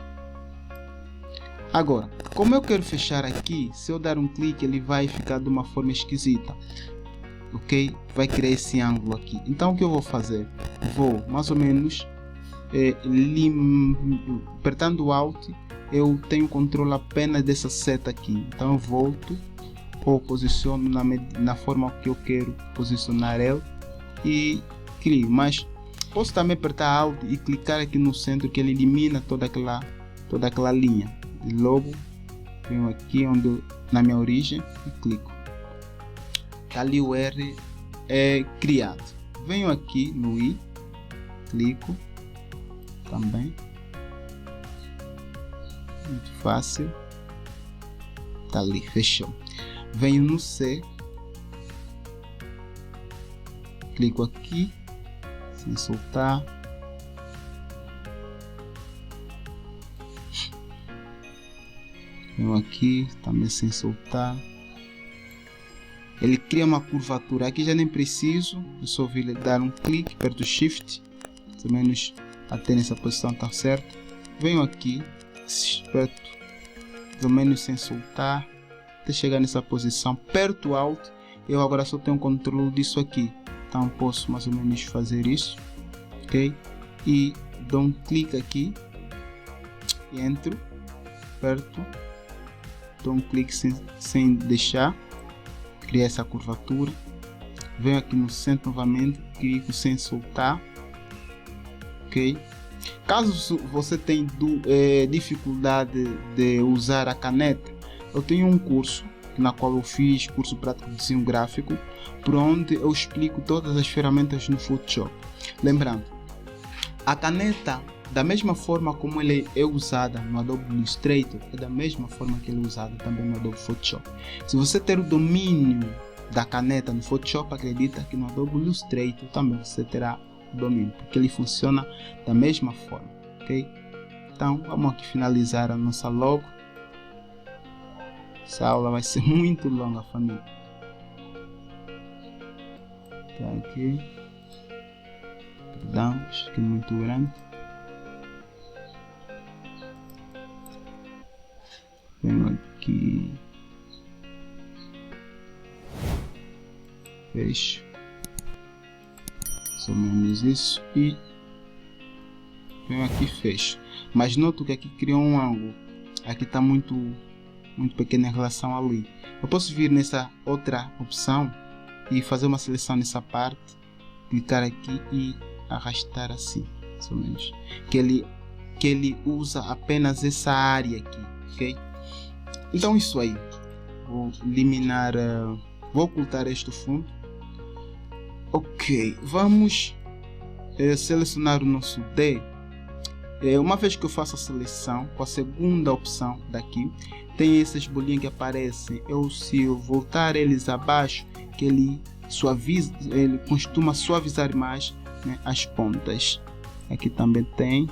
Agora, como eu quero fechar aqui, se eu dar um clique ele vai ficar de uma forma esquisita, ok? Vai criar esse ângulo aqui. Então o que eu vou fazer? Vou mais ou menos apertando o Alt, eu tenho controle apenas dessa seta aqui. Então eu volto ou posiciono na forma que eu quero posicionar ele e crio. Mas posso também apertar Alt e clicar aqui no centro, que ele elimina toda aquela linha. E logo venho aqui na minha origem e clico. Tá ali o R criado. Venho aqui no I, clico também. Muito fácil. Tá ali, fechou. Venho no C, clico aqui sem soltar. Venho aqui também sem soltar. Ele cria uma curvatura. Aqui já nem preciso, eu só vou dar um clique, aperto Shift, mais ou menos até nessa posição tá certo. Venho aqui, aperto mais ou menos sem soltar até chegar nessa posição, aperto Alt. Eu agora só tenho controle disso aqui, então posso mais ou menos fazer isso, ok? E dou um clique aqui, entro, aperto, dou um clique sem deixar, criar essa curvatura. Venho aqui no centro novamente, clico sem soltar, ok? Caso você tenha dificuldade de usar a caneta, eu tenho um curso na qual eu fiz, curso prático de desenho gráfico, por onde eu explico todas as ferramentas no Photoshop. Lembrando, A caneta, da mesma forma como ele é usada no Adobe Illustrator, é da mesma forma que ele é usado também no Adobe Photoshop. Se você ter o domínio da caneta no Photoshop, acredita que no Adobe Illustrator também você terá o domínio, porque ele funciona da mesma forma, ok? Então vamos aqui finalizar a nossa logo. Essa aula vai ser muito longa, família. Tá aqui. Perdão, acho que é muito grande. Venho aqui. Fecho. Mais ou menos isso. E venho aqui e fecho. Mas noto que aqui criou um ângulo. Aqui está muito pequeno em relação ali. Eu posso vir nessa outra opção e fazer uma seleção nessa parte, clicar aqui e arrastar assim, mais ou menos. Que ele usa apenas essa área aqui, ok? Então isso aí. Vou eliminar, vou ocultar este fundo. Ok, vamos selecionar o nosso D. Uma vez que eu faço a seleção, com a segunda opção daqui, tem essas bolinhas que aparecem. Se eu voltar eles abaixo, que ele suaviza, ele costuma suavizar mais, né, as pontas. Aqui também tem.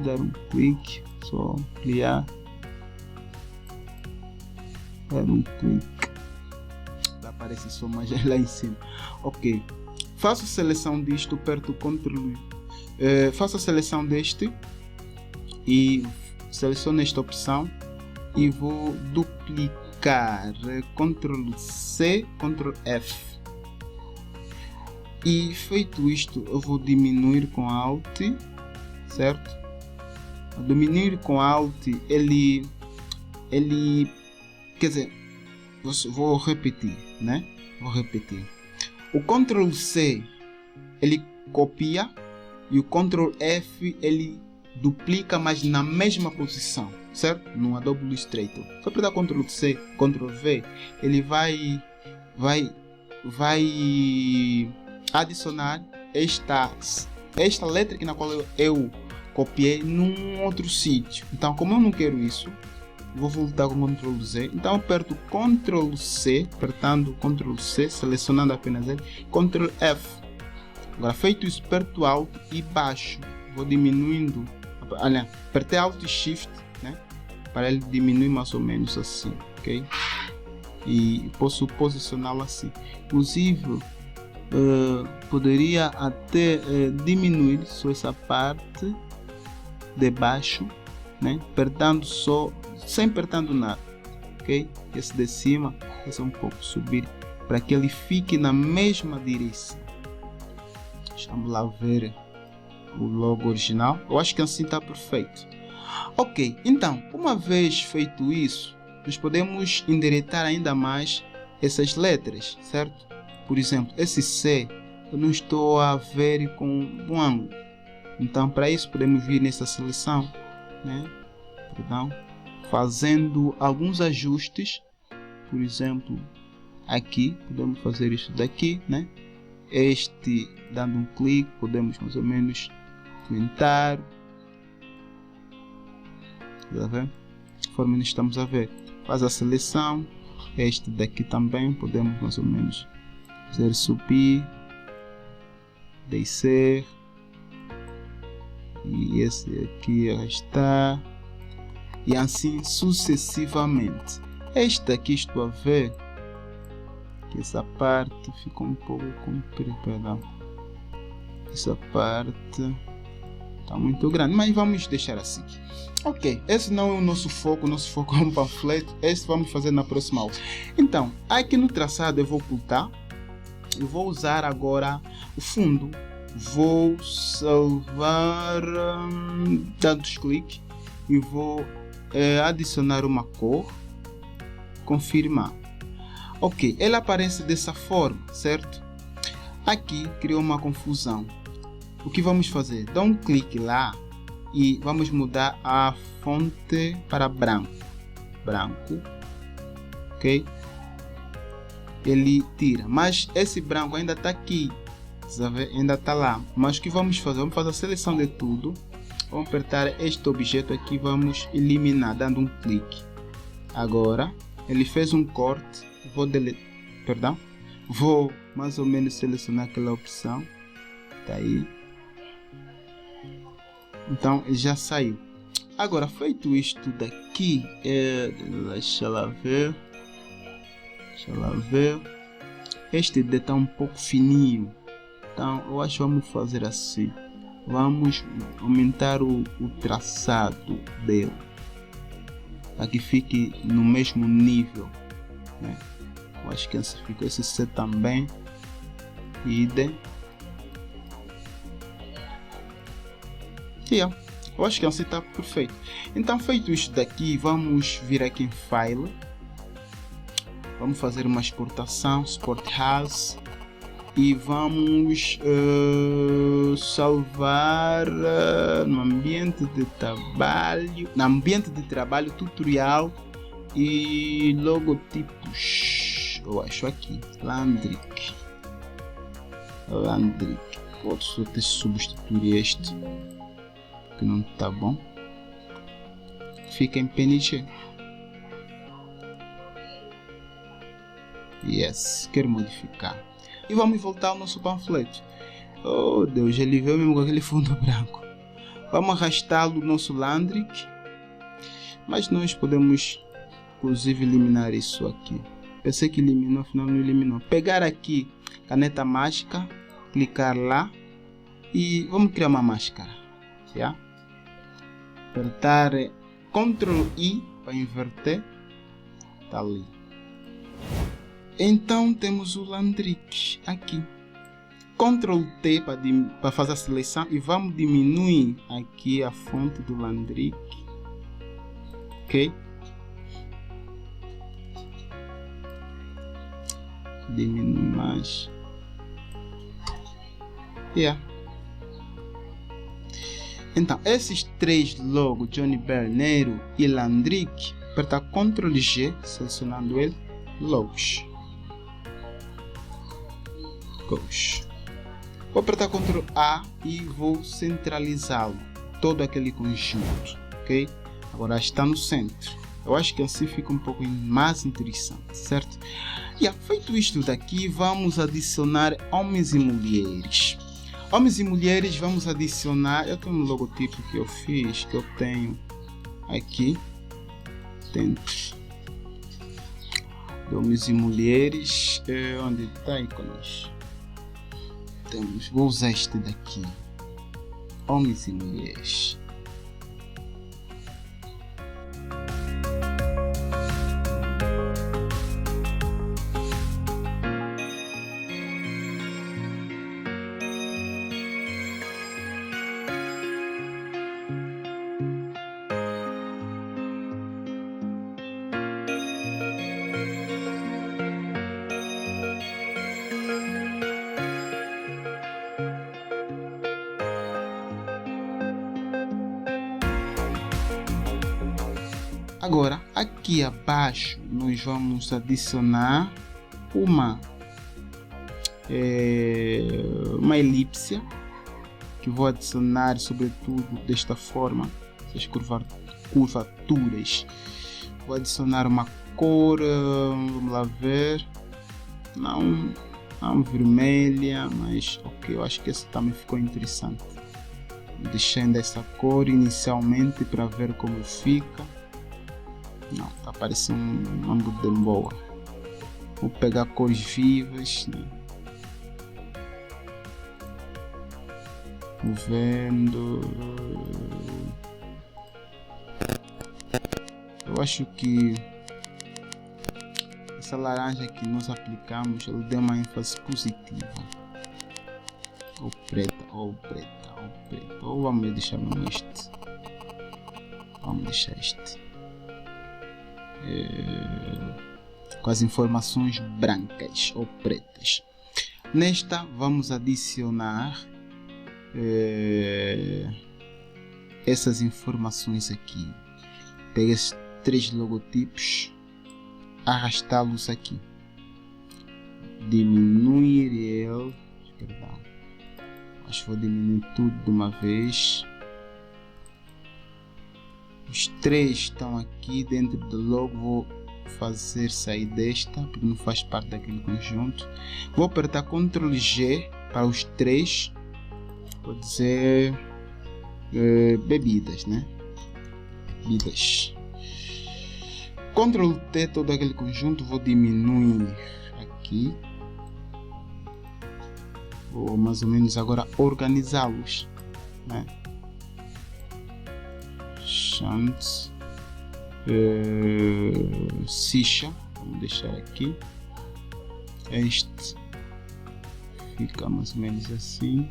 Dar um clique, só ampliar. Dar um clique. Aparece só mais lá em cima. Ok. Faço a seleção disto, aperto Ctrl. Faço a seleção deste e seleciono esta opção e vou duplicar, Ctrl C, Ctrl F, e feito isto eu vou diminuir com Alt, certo? Ao diminuir com Alt ele quer dizer, vou repetir, né? Vou repetir. O Ctrl C ele copia e o Ctrl F ele duplica, mas na mesma posição, certo? No Adobe Illustrator. Só para dar Ctrl C, Ctrl V, ele vai adicionar esta letra aqui na qual eu copiei num outro sítio. Então, como eu não quero isso, vou voltar com Ctrl Z. Então, eu aperto Ctrl C, apertando Ctrl C, selecionando apenas ele, Ctrl F. Agora, feito isso, aperto Alt e baixo. Vou diminuindo. Olha, apertei Alt e Shift, né? Para ele diminuir mais ou menos assim, ok? E posso posicioná-lo assim. Inclusive, poderia até diminuir só essa parte de baixo, né? Apertando só, sem apertando nada, ok? Esse de cima, esse um pouco subir para que ele fique na mesma direção. Vamos lá ver o logo original. Eu acho que assim está perfeito. Ok, então, uma vez feito isso, nós podemos endireitar ainda mais essas letras, certo? Por exemplo, esse C eu não estou a ver com um ângulo. Então, para isso, podemos vir nessa seleção, né? Perdão, fazendo alguns ajustes. Por exemplo, aqui, podemos fazer isso daqui, né? Este, dando um clique, podemos mais ou menos aumentar. Tá vendo? Conforme estamos a ver, faz a seleção. Este daqui também podemos mais ou menos fazer subir, descer, e esse aqui arrastar, e assim sucessivamente. Este aqui estou a ver que essa parte ficou um pouco comprida, perdão. Essa parte está muito grande, mas vamos deixar assim. Ok, esse não é o nosso foco é um panfleto. Esse vamos fazer na próxima aula. Então, aqui no traçado eu vou ocultar. Eu vou usar agora o fundo. Vou salvar, dando clique, e vou adicionar uma cor, confirmar. Ok, ele aparece dessa forma, certo? Aqui criou uma confusão. O que vamos fazer? Dá um clique lá e vamos mudar a fonte para branco. Ok? Ele tira, mas esse branco ainda está aqui. Ainda está lá, mas o que vamos fazer? Vamos fazer a seleção de tudo, vamos apertar este objeto aqui, vamos eliminar dando um clique. Agora ele fez um corte, vou mais ou menos selecionar aquela opção, tá aí, então ele já saiu. Agora feito isto daqui, deixa lá ver, este D está um pouco fininho, então eu acho que vamos fazer assim, vamos aumentar o traçado dele, para que fique no mesmo nível, né? Eu acho que assim ficou, esse C também, idem, eu acho que assim está perfeito. Então feito isto daqui, vamos vir aqui em File, vamos fazer uma exportação, Export As, e vamos salvar no ambiente de trabalho, tutorial e logotipos. Eu acho aqui, Landrick. Vou só ter que substituir este, que não está bom. Fica em PNG. Yes, quero modificar. E vamos voltar ao nosso panfleto. Oh Deus, ele veio mesmo com aquele fundo branco. Vamos arrastá-lo no nosso Landrick. Mas nós podemos, inclusive, eliminar isso aqui. Pensei que eliminou, afinal não eliminou. Pegar aqui, caneta mágica, clicar lá. E vamos criar uma máscara. Yeah? Apertar Ctrl I para inverter. Tá ali. Então temos o Landrick aqui. Ctrl T para fazer a seleção e vamos diminuir aqui a fonte do Landrick. Ok? Diminui mais. Então esses três logos, Johnny Bear, Nero e Landrick, apertar Ctrl G, selecionando ele, logos. Vou apertar Ctrl A e vou centralizá-lo, todo aquele conjunto, ok? Agora está no centro. Eu acho que assim fica um pouco mais interessante, certo? Feito isto daqui, vamos adicionar homens e mulheres. Homens e mulheres, vamos adicionar. Eu tenho um logotipo que eu fiz, que eu tenho aqui dentro. Homens e mulheres, onde está ícones? Vou usar este daqui, homens e mulheres. Agora aqui abaixo nós vamos adicionar uma elipse, que vou adicionar sobretudo desta forma, essas curvaturas. Vou adicionar uma cor, vamos lá ver, não vermelha, mas ok, eu acho que essa também ficou interessante. Deixando essa cor inicialmente para ver como fica. Não, tá parecendo um ângulo de boa. Vou pegar cores vivas, né? Vou vendo. Eu acho que essa laranja que nós aplicamos, ele deu uma ênfase positiva. Ou preta. Ou vamos deixar mesmo este. Vamos deixar este. Com as informações brancas ou pretas. Nesta vamos adicionar essas informações aqui. Pega esses três logotipos, arrastá-los aqui, diminuir ele, Acho que vou diminuir tudo de uma vez. Os 3 estão aqui dentro do logo. Vou fazer sair desta, porque não faz parte daquele conjunto. Vou apertar Ctrl G para os 3. Vou dizer bebidas, né? Bebidas. Ctrl T todo aquele conjunto. Vou diminuir aqui. Vou mais ou menos agora organizá-los, né? Shunt, Sisha, vamos deixar aqui. Este fica mais ou menos assim,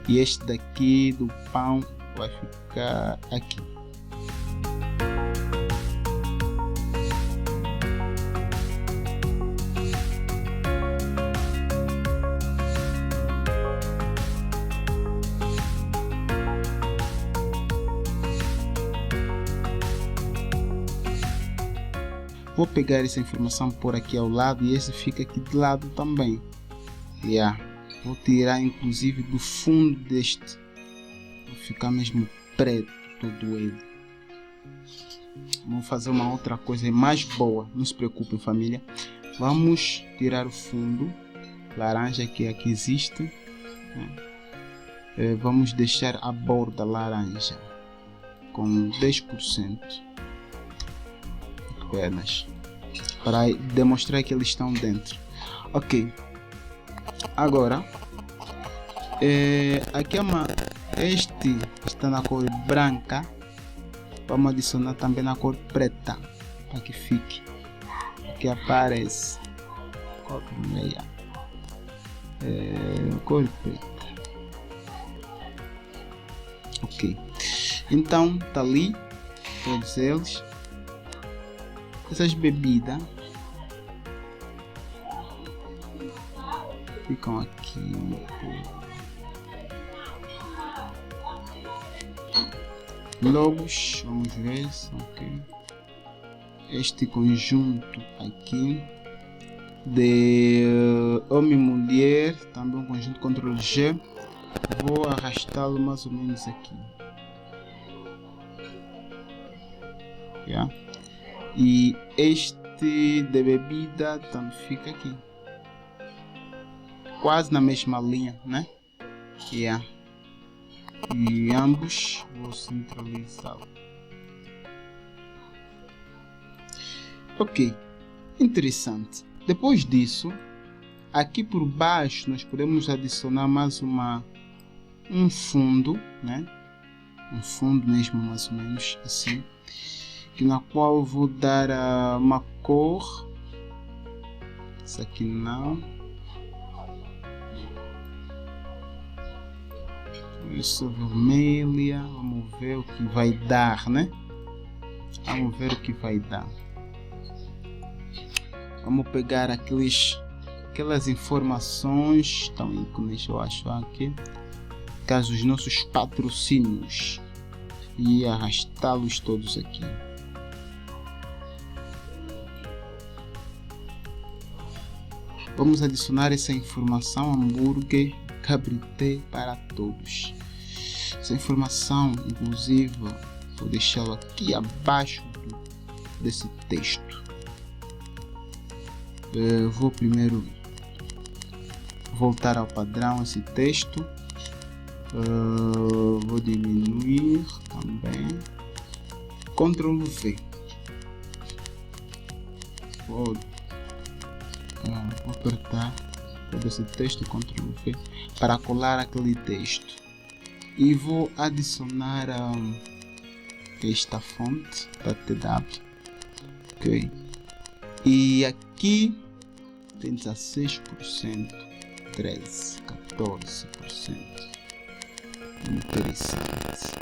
e este daqui do pão vai ficar aqui. Vou pegar essa informação por aqui ao lado e esse fica aqui de lado também. Vou tirar inclusive do fundo deste. Vou ficar mesmo preto todo ele. Vamos fazer uma outra coisa mais boa. Não se preocupem, família. Vamos tirar o fundo laranja que aqui existe. Vamos deixar a borda laranja com 10%. Apenas para demonstrar que eles estão dentro. Ok, agora aqui este está na cor branca, vamos adicionar também na cor preta para que fique, que aparece cor meia, cor preta. Ok, então tá ali todos eles. Essas bebidas ficam aqui logos, vamos ver, ok. Este conjunto aqui de homem e mulher, também um conjunto Ctrl G, vou arrastá-lo mais ou menos aqui. E este de bebida também fica aqui, quase na mesma linha, né? E ambos vou centralizá-lo. Ok, interessante. Depois disso, aqui por baixo nós podemos adicionar mais um fundo, né? Um fundo mesmo, mais ou menos assim, na qual eu vou dar uma cor. Isso aqui não. Isso vermelha. Vamos ver o que vai dar, né? Vamos ver o que vai dar. Vamos pegar aquelas informações. Então, deixa eu achar aqui. Caso os nossos patrocínios. E arrastá-los todos aqui. Vamos adicionar essa informação hambúrguer cabrité para todos. Essa informação, inclusive, vou deixá-la aqui abaixo desse texto. Vou primeiro voltar ao padrão esse texto. Vou diminuir também. Ctrl V. Vou apertar todo esse texto, Ctrl V, para colar aquele texto. E vou adicionar esta fonte da TW. Ok. E aqui tem 16%, 13%, 14%. Interessante.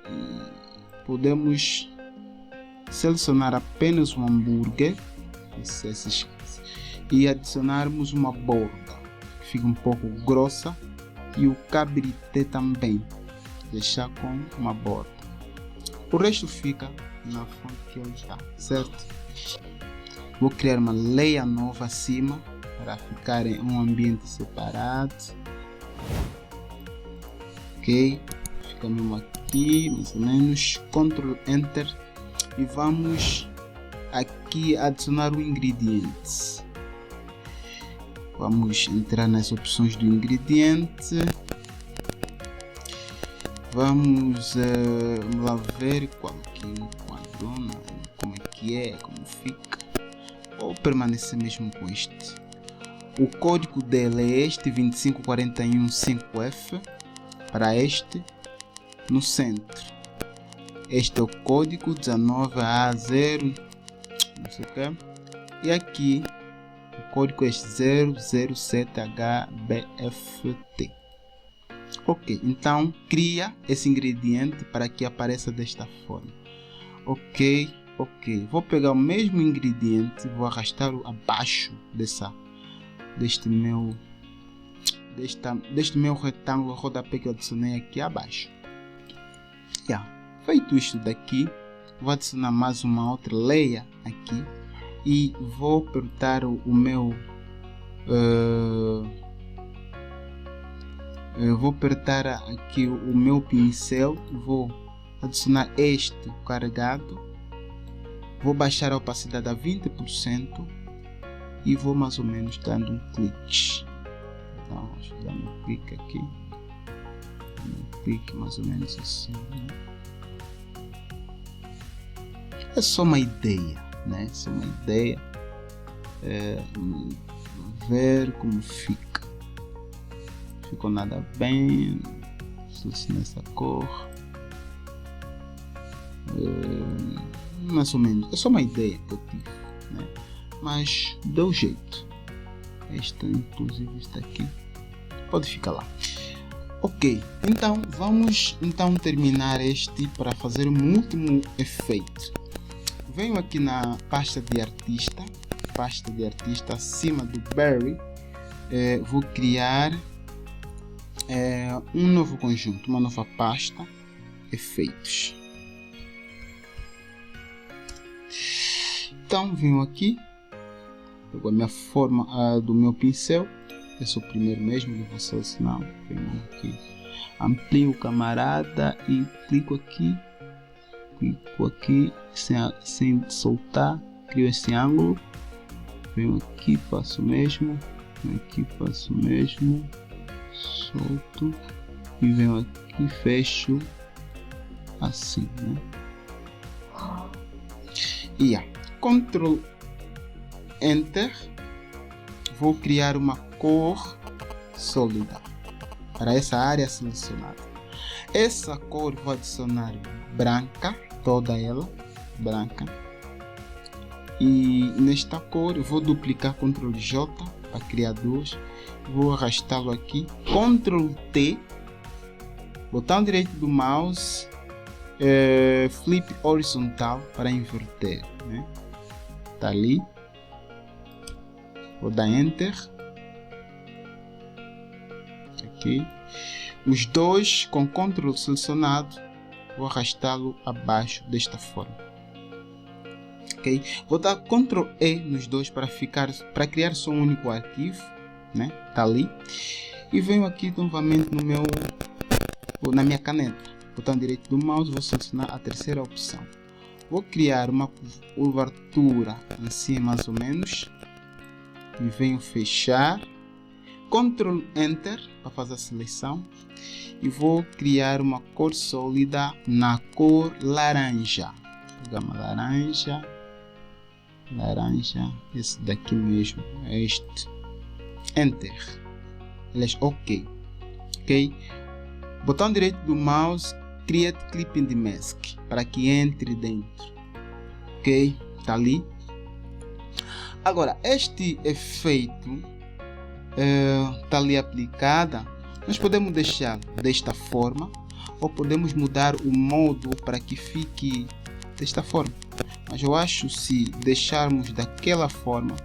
E podemos selecionar apenas um hambúrguer e adicionarmos uma borda que fica um pouco grossa, e o cabrité também deixar com uma borda. O resto fica na fonte que ele está, certo? Vou criar uma leia nova acima para ficar em um ambiente separado. Ok, fica mesmo aqui, mais ou menos, Ctrl Enter, e vamos aqui adicionar o ingrediente. Vamos entrar nas opções do ingrediente. Vamos lá ver qual aqui, como é que é, como fica. Vou permanecer mesmo com este. O código dele é este 25415F para este no centro. Este é o código 19A0 não sei o que. E aqui o código é 007HBFT. Ok, então cria esse ingrediente para que apareça desta forma. Ok, vou pegar o mesmo ingrediente, vou arrastá-lo abaixo deste meu retângulo rodapé que eu adicionei aqui abaixo. Feito isto daqui, vou adicionar mais uma outra layer aqui e vou apertar vou apertar aqui o meu pincel, vou adicionar este carregado, vou baixar a opacidade a 20% e vou mais ou menos dando um clique. Então, deixa eu dar um clique aqui, mais ou menos assim, né? É só uma ideia, né? Só uma ideia. Ver como fica. Ficou nada bem. Nessa cor. Mais ou menos. É só uma ideia que eu tive, né? Mas deu jeito. Esta, inclusive, está aqui. Pode ficar lá. Ok, então vamos terminar este para fazer um último efeito. Venho aqui na pasta de artista acima do Barry, vou criar um novo conjunto, uma nova pasta, efeitos. Então venho aqui, pego a minha forma do meu pincel, esse é o primeiro mesmo, eu vou selecionar, venho aqui, amplio o camarada e clico aqui sem soltar, crio esse ângulo, venho aqui, faço o mesmo, solto e venho aqui, fecho assim, né? E Ctrl Enter, vou criar uma cor sólida para essa área selecionada. Essa cor vou adicionar branca, toda ela branca, e nesta cor vou duplicar Ctrl J para criar duas, vou arrastá-lo aqui, Ctrl T, botão direito do mouse, flip horizontal para inverter, né? Tá ali, vou dar Enter, aqui, os dois com Ctrl selecionado, vou arrastá-lo abaixo desta forma. Ok, vou dar Ctrl E nos dois para criar só um único arquivo, né? Tá ali, e venho aqui novamente na minha caneta, botão direito do mouse, vou selecionar a terceira opção, vou criar uma curvatura assim mais ou menos e venho fechar, Ctrl Enter para fazer a seleção e vou criar uma cor sólida na cor laranja, gama laranja, esse daqui mesmo, este, Enter, ok, botão direito do mouse, Create Clipping Mask para que entre dentro, ok, tá ali. Agora este efeito tá ali aplicada, nós podemos deixar desta forma ou podemos mudar o modo para que fique desta forma, mas eu acho se deixarmos daquela forma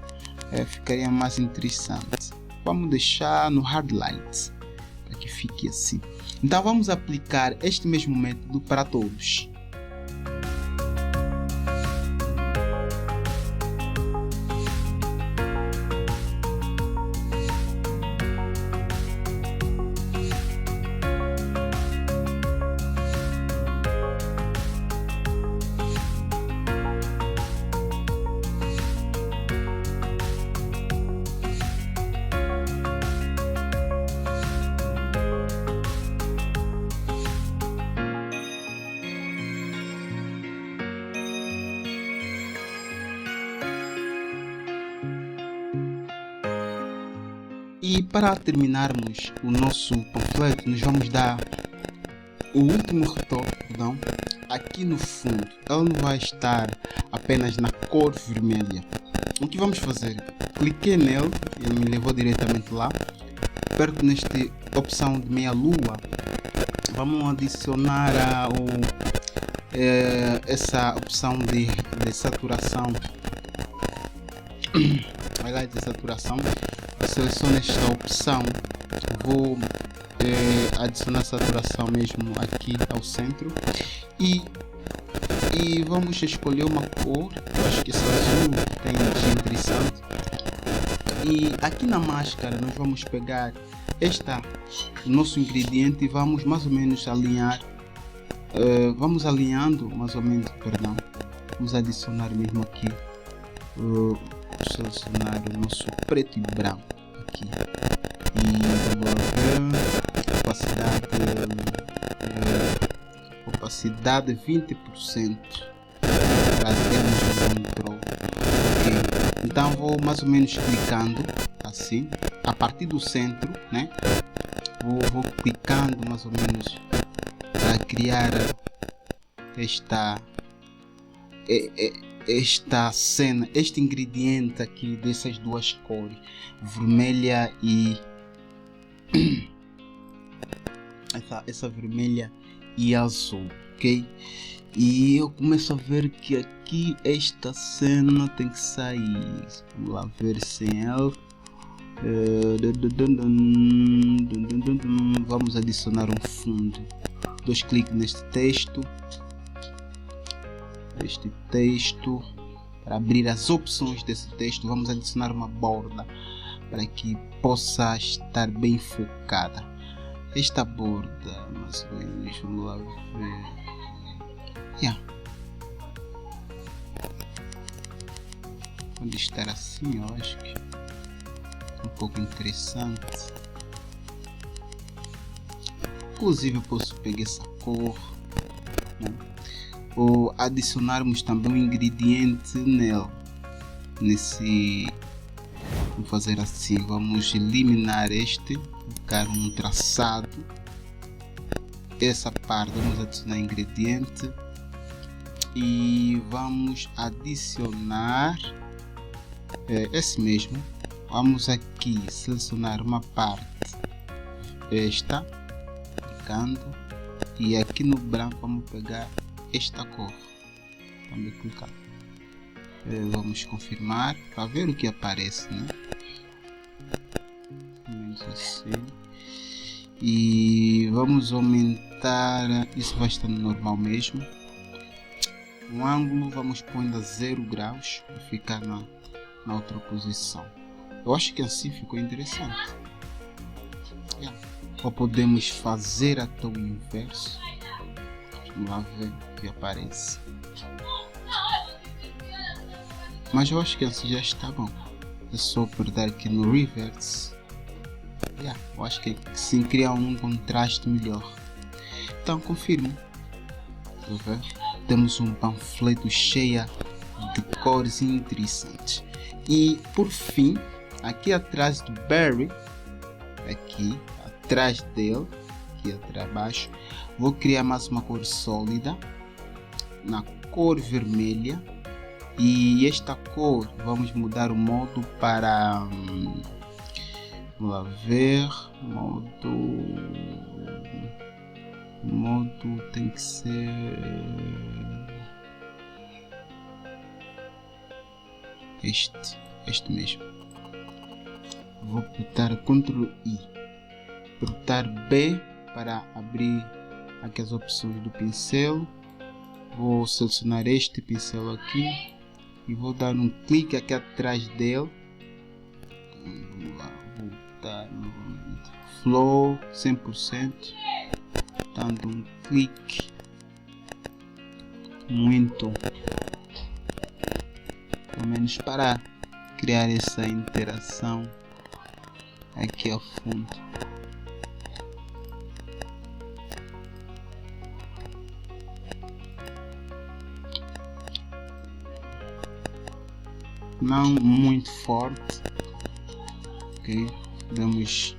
ficaria mais interessante. Vamos deixar no Hard Light para que fique assim. Então vamos aplicar este mesmo método para todos. E para terminarmos o nosso panfleto, nós vamos dar o último retoque, aqui no fundo. Ele não vai estar apenas na cor vermelha. O que vamos fazer? Cliquei nele, ele me levou diretamente lá. Perto nesta opção de meia lua, vamos adicionar essa opção de saturação. Highlight de saturação. Eu seleciono esta opção, vou adicionar saturação mesmo aqui ao centro e vamos escolher uma cor. Eu acho que esse azul tem de interessante. E aqui na máscara nós vamos pegar o nosso ingrediente e vamos mais ou menos alinhar. Vamos alinhando mais ou menos, perdão. Vamos adicionar mesmo aqui. Selecionar o nosso preto e branco aqui. E vamos ver opacidade 20% para termos um controle. Okay. Então vou mais ou menos clicando assim a partir do centro, né? Vou clicando mais ou menos para criar esta cena, este ingrediente aqui dessas duas cores, vermelha e essa vermelha e azul, ok? E eu começo a ver que aqui esta cena tem que sair. Vamos lá ver sem ela. Vamos adicionar um fundo. 2 cliques neste texto. Para abrir as opções desse texto, vamos adicionar uma borda para que possa estar bem focada. Esta borda, mais ou menos, vamos lá ver. Pode estar assim, eu acho que é um pouco interessante. Inclusive eu posso pegar essa cor, né? Ou adicionarmos também um ingrediente nele. Vamos fazer assim, vamos eliminar colocar um traçado. Essa parte vamos adicionar ingrediente e vamos adicionar esse mesmo. Vamos aqui selecionar uma parte, clicando, e aqui no branco vamos pegar esta cor, também clicar. Vamos confirmar para ver o que aparece, né? Assim. E vamos aumentar, isso vai estar no normal mesmo. O ângulo vamos pôr a 0 graus para ficar na outra posição. Eu acho que assim ficou interessante. Ou podemos fazer até o inverso. Vamos lá ver o que aparece. Mas eu acho que assim já está bom. É só apertar aqui no reverse. Eu acho que sim, cria um contraste melhor. Então confirmo. Temos um panfleto cheio de cores interessantes. E por fim, aqui atrás do Barry, aqui atrás dele, aqui atrás baixo, vou criar mais uma cor sólida na cor vermelha. E esta cor vamos mudar o modo para vamos lá ver, modo tem que ser este mesmo. Vou apertar Ctrl I, apertar B para abrir aqui as opções do pincel. Vou selecionar este pincel aqui e vou dar um clique aqui atrás dele. Vamos lá, voltar novamente. Flow 100%, dando um clique muito, pelo menos para criar essa interação aqui ao fundo. Não muito forte, ok? Podemos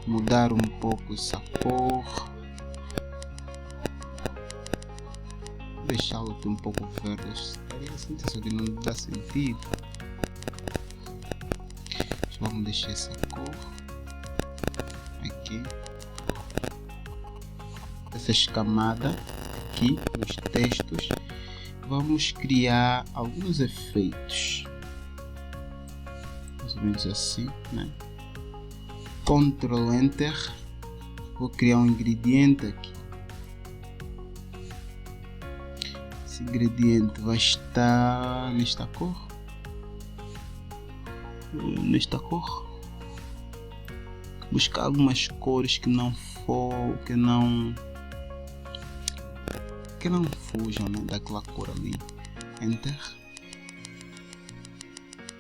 mudar um pouco essa cor, deixá-lo aqui um pouco verde. Assim, isso aqui não dá sentido. Vamos deixar essa cor aqui, essa escamada aqui nos textos. Vamos criar alguns efeitos, mais ou menos assim, né? Ctrl Enter. Vou criar um ingrediente aqui. Esse ingrediente vai estar nesta cor. Buscar algumas cores que não fujam, né, daquela cor ali. Enter.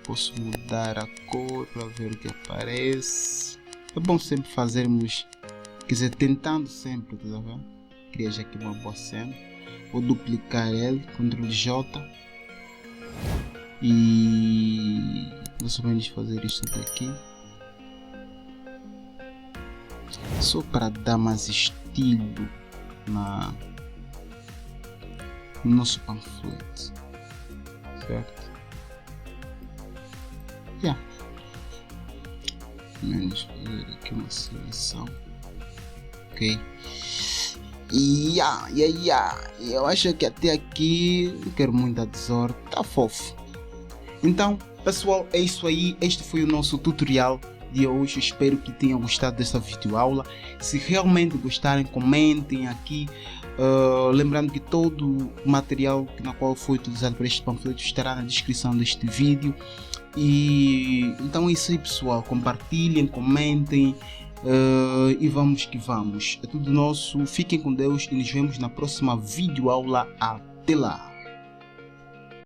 Posso mudar a cor para ver o que aparece. É bom sempre fazermos, quer dizer, tentando sempre, tá vendo? Criar já aqui uma boa cena. Vou duplicar ele, Ctrl J, e mais ou menos fazer isto daqui, só para dar mais estilo no nosso panfleto, certo? Menos fazer aqui uma seleção, ok? Eu acho que até aqui não quero muita desordem, tá fofo. Então pessoal, é isso aí, este foi o nosso tutorial de hoje. Espero que tenham gostado dessa videoaula. Se realmente gostarem, comentem aqui. Lembrando que todo o material na qual foi utilizado para este panfleto estará na descrição deste vídeo. E então é isso aí pessoal, compartilhem, comentem, e vamos que vamos. É tudo nosso, fiquem com Deus e nos vemos na próxima videoaula. Até lá!